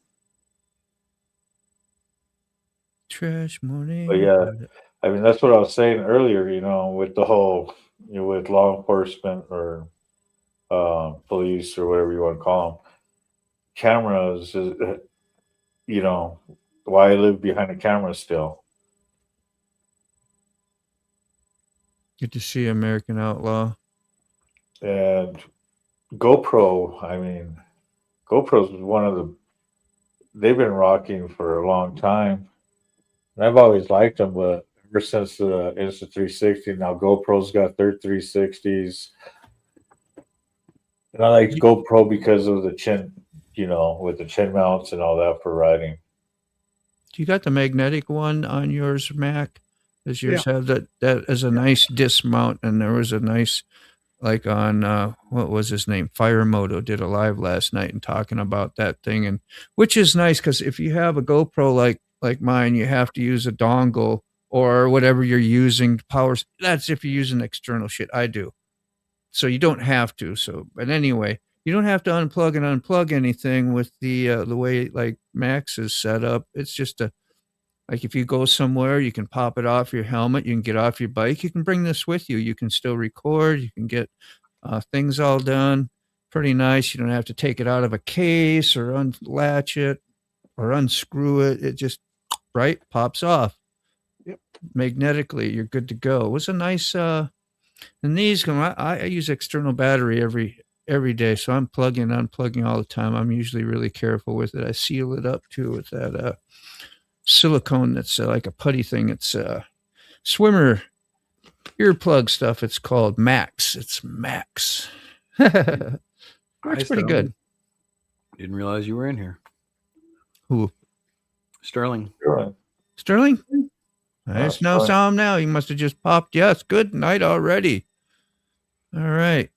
Trash morning. But yeah, I mean that's what I was saying earlier. You know, with the whole, with law enforcement or police or whatever you want to call them, cameras. why I live behind the camera still. Good to see American Outlaw. And GoPro, I mean, GoPro's one of the, they've been rocking for a long time. And I've always liked them, but ever since the Insta360, now GoPro's got their 360s. And I like GoPro because of the chin, with the chin mounts and all that for riding. You got the magnetic one on yours, Mac? Does yours have that? That is a nice dismount, and there was a nice, like on what was his name? Firemoto did a live last night and talking about that thing, and which is nice because if you have a GoPro like mine, you have to use a dongle or whatever you're using to power. That's if you're using external shit. I do, so you don't have to. So, but anyway. You don't have to unplug anything with the way like Max is set up. It's just like if you go somewhere, you can pop it off your helmet. You can get off your bike. You can bring this with you. You can still record. You can get things all done. Pretty nice. You don't have to take it out of a case or unlatch it or unscrew it. It just pops off. Yep. Magnetically, you're good to go. It was a nice. And these, I use external battery every day, so I'm plugging and unplugging all the time. I'm usually really careful with it. I seal it up too with that silicone that's like a putty thing. It's swimmer earplug stuff. It's called Max. It's Max. Works pretty good. Didn't realize you were in here. Who? Sterling. Sterling? I just now saw him now. He must have just popped. Yes, good night already. All right.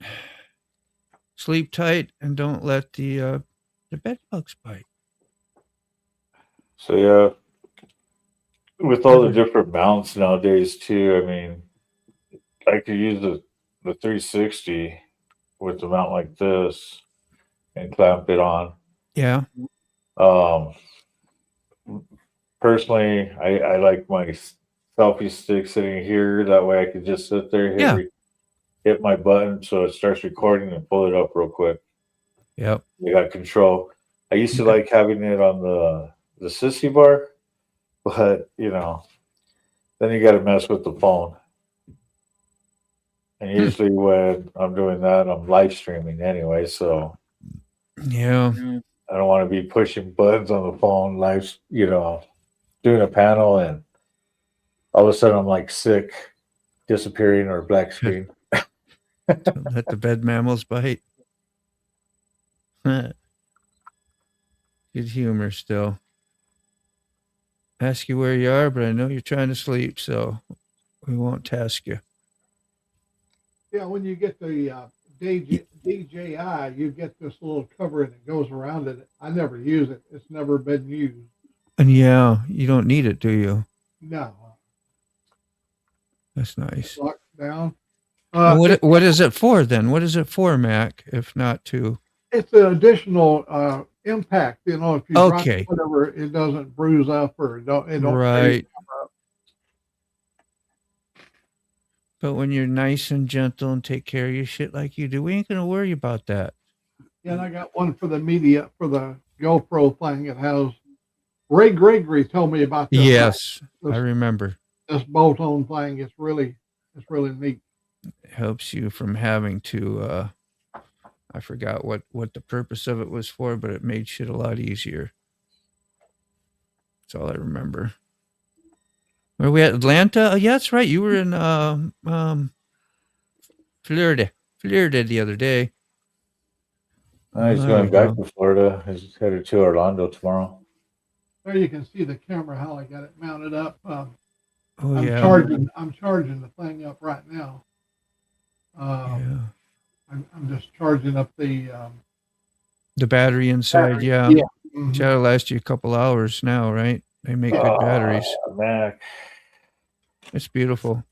Sleep tight and don't let the bed bugs bite. So yeah, with all the different mounts nowadays too, I mean, I could use the 360 with a mount like this and clamp it on. Yeah. Personally, I like my selfie stick sitting here. That way I could just sit there, hit my button so it starts recording and pull it up real quick. Yep. You got control. I used to like having it on the sissy bar, but then you got to mess with the phone. And usually when I'm doing that, I'm live streaming anyway, so yeah, I don't want to be pushing buttons on the phone, live, doing a panel, and all of a sudden I'm like sick, disappearing or black screen. Don't let the bed mammals bite. Good humor still. Ask you where you are, but I know you're trying to sleep, so we won't task you. Yeah, when you get the DJI, you get this little cover and it goes around it. I never use it. It's never been used. And yeah, you don't need it, do you? No. That's nice. Lock down. What is it for then? What is it for, Mac? If not to, it's an additional impact. If you drop okay, whatever, it doesn't bruise up or it don't right. But when you're nice and gentle and take care of your shit like you do, we ain't gonna worry about that. Yeah, and I got one for the media for the GoPro thing. It has Ray Gregory told me about this. Yes, I remember this bolt-on thing. It's really neat. It helps you from having to I forgot what the purpose of it was for, but it made shit a lot easier. That's all I remember. Were we at Atlanta? Oh, yeah, that's right. You were in Florida the other day. He's going back to Florida. He's headed to Orlando tomorrow. There you can see the camera, how I got it mounted up. I'm charging the thing up right now. I'm just charging up the battery inside. Battery. Yeah. Mm-hmm. That'll last you a couple hours now, right? They make good batteries. Mac. It's beautiful.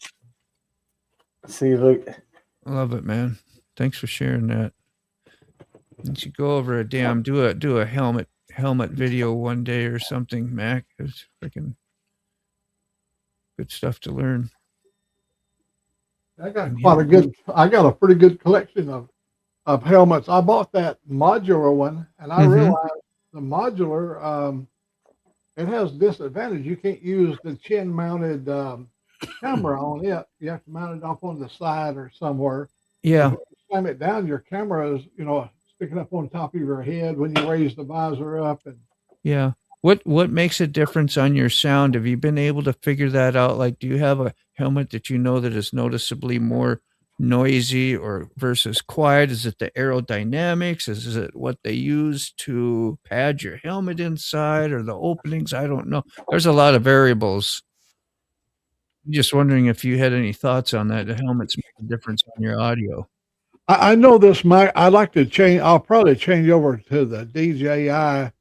See, look. I love it, man. Thanks for sharing that. You should go over do a helmet video one day or something, Mac. It's freaking good stuff to learn. I got a pretty good collection of helmets. I bought that modular one, and I realized the modular it has disadvantage. You can't use the chin mounted camera on it. You have to mount it up on the side or somewhere. Yeah. When you slam it down, your camera is, sticking up on top of your head when you raise the visor up. And Yeah. What makes a difference on your sound? Have you been able to figure that out? Like, do you have a helmet that you know that is noticeably more noisy or versus quiet? Is it the aerodynamics? Is it what they use to pad your helmet inside or the openings? I don't know. There's a lot of variables. Just wondering if you had any thoughts on that. The helmets make a difference on your audio. I know this mic. I'd like to change. I'll probably change over to the DJI.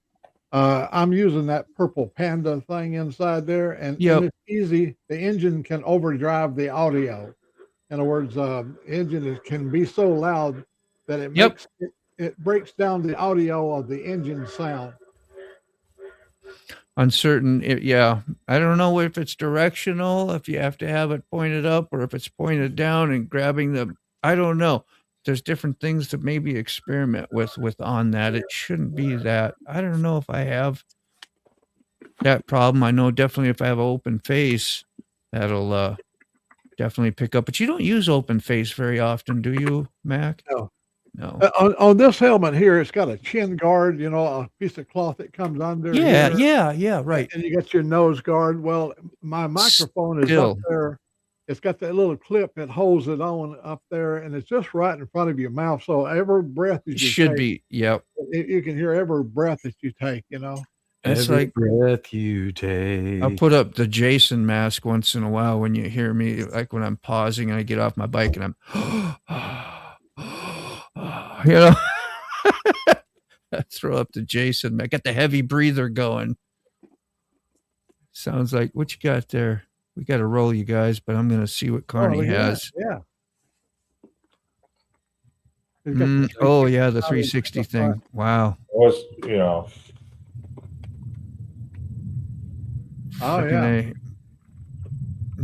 I'm using that purple panda thing inside there, and it's easy. The engine can overdrive the audio. In other words, the engine can be so loud that it makes it breaks down the audio of the engine sound. Uncertain, I don't know if it's directional, if you have to have it pointed up or if it's pointed down and grabbing I don't know. There's different things to maybe experiment with on that. It shouldn't be that. I don't know if I have that problem. I know definitely if I have an open face, that'll definitely pick up. But you don't use open face very often, do you, Mac? No. On this helmet here, it's got a chin guard, a piece of cloth that comes under. Yeah, right. And you got your nose guard. Well, my microphone is up there. It's got that little clip that holds it on up there, and it's just right in front of your mouth. So every breath that you take, you can hear every breath that you take, It's every like breath you take. I'll put up the Jason mask once in a while when you hear me, like when I'm pausing and I get off my bike and I'm I throw up the Jason. I got the heavy breather going. Sounds like what you got there. We got to roll, you guys, but I'm going to see what Carney has. Yeah. The 360 thing. Wow. Oh yeah.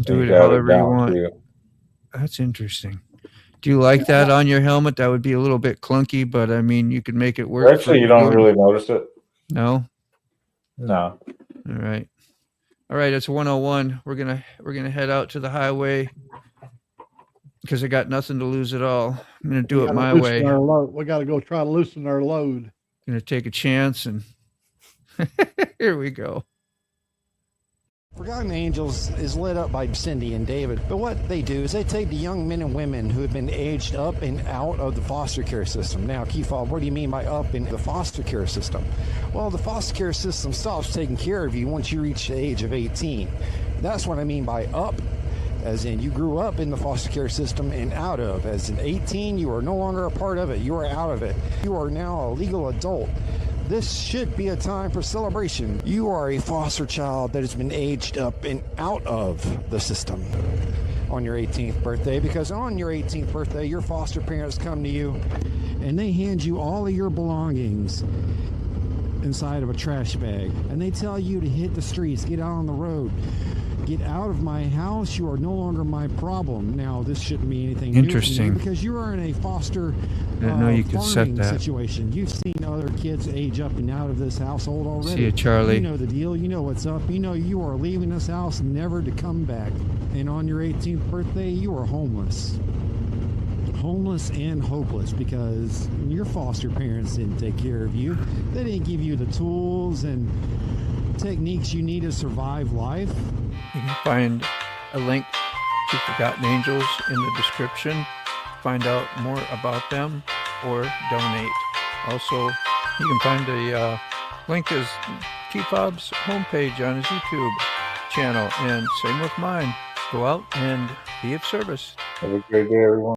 Do it however you want. That's interesting. Do you like that on your helmet? That would be a little bit clunky, but I mean, you could make it work. Actually, you don't really notice it. No. No. All right. It's 101. We're gonna head out to the highway because I got nothing to lose at all. I'm gonna do it my way. We got to go try to loosen our load. Gonna take a chance and here we go. Forgotten Angels is led up by Cindy and David, but what they do is they take the young men and women who have been aged up and out of the foster care system. Now, Keefob, what do you mean by up in the foster care system? Well, the foster care system stops taking care of you once you reach the age of 18. That's what I mean by up, as in you grew up in the foster care system and out of. As in 18, you are no longer a part of it. You are out of it. You are now a legal adult. This should be a time for celebration. You are a foster child that has been aged up and out of the system on your 18th birthday, because on your 18th birthday, your foster parents come to you and they hand you all of your belongings inside of a trash bag, and they tell you to hit the streets, get out on the road. Get out of my house. You are no longer my problem. Now, this shouldn't be anything interesting new because you are in a foster you could set that situation. You've seen other kids age up and out of this household already. See you, Charlie. You know the deal. You know what's up. You know you are leaving this house never to come back. And on your 18th birthday, you are homeless. Homeless and hopeless because your foster parents didn't take care of you. They didn't give you the tools and techniques you need to survive life. You can find a link to Forgotten Angels in the description. Find out more about them or donate. Also, you can find a link is Keefob's homepage on his YouTube channel, and same with mine. Go out and be of service. Have a great day, everyone.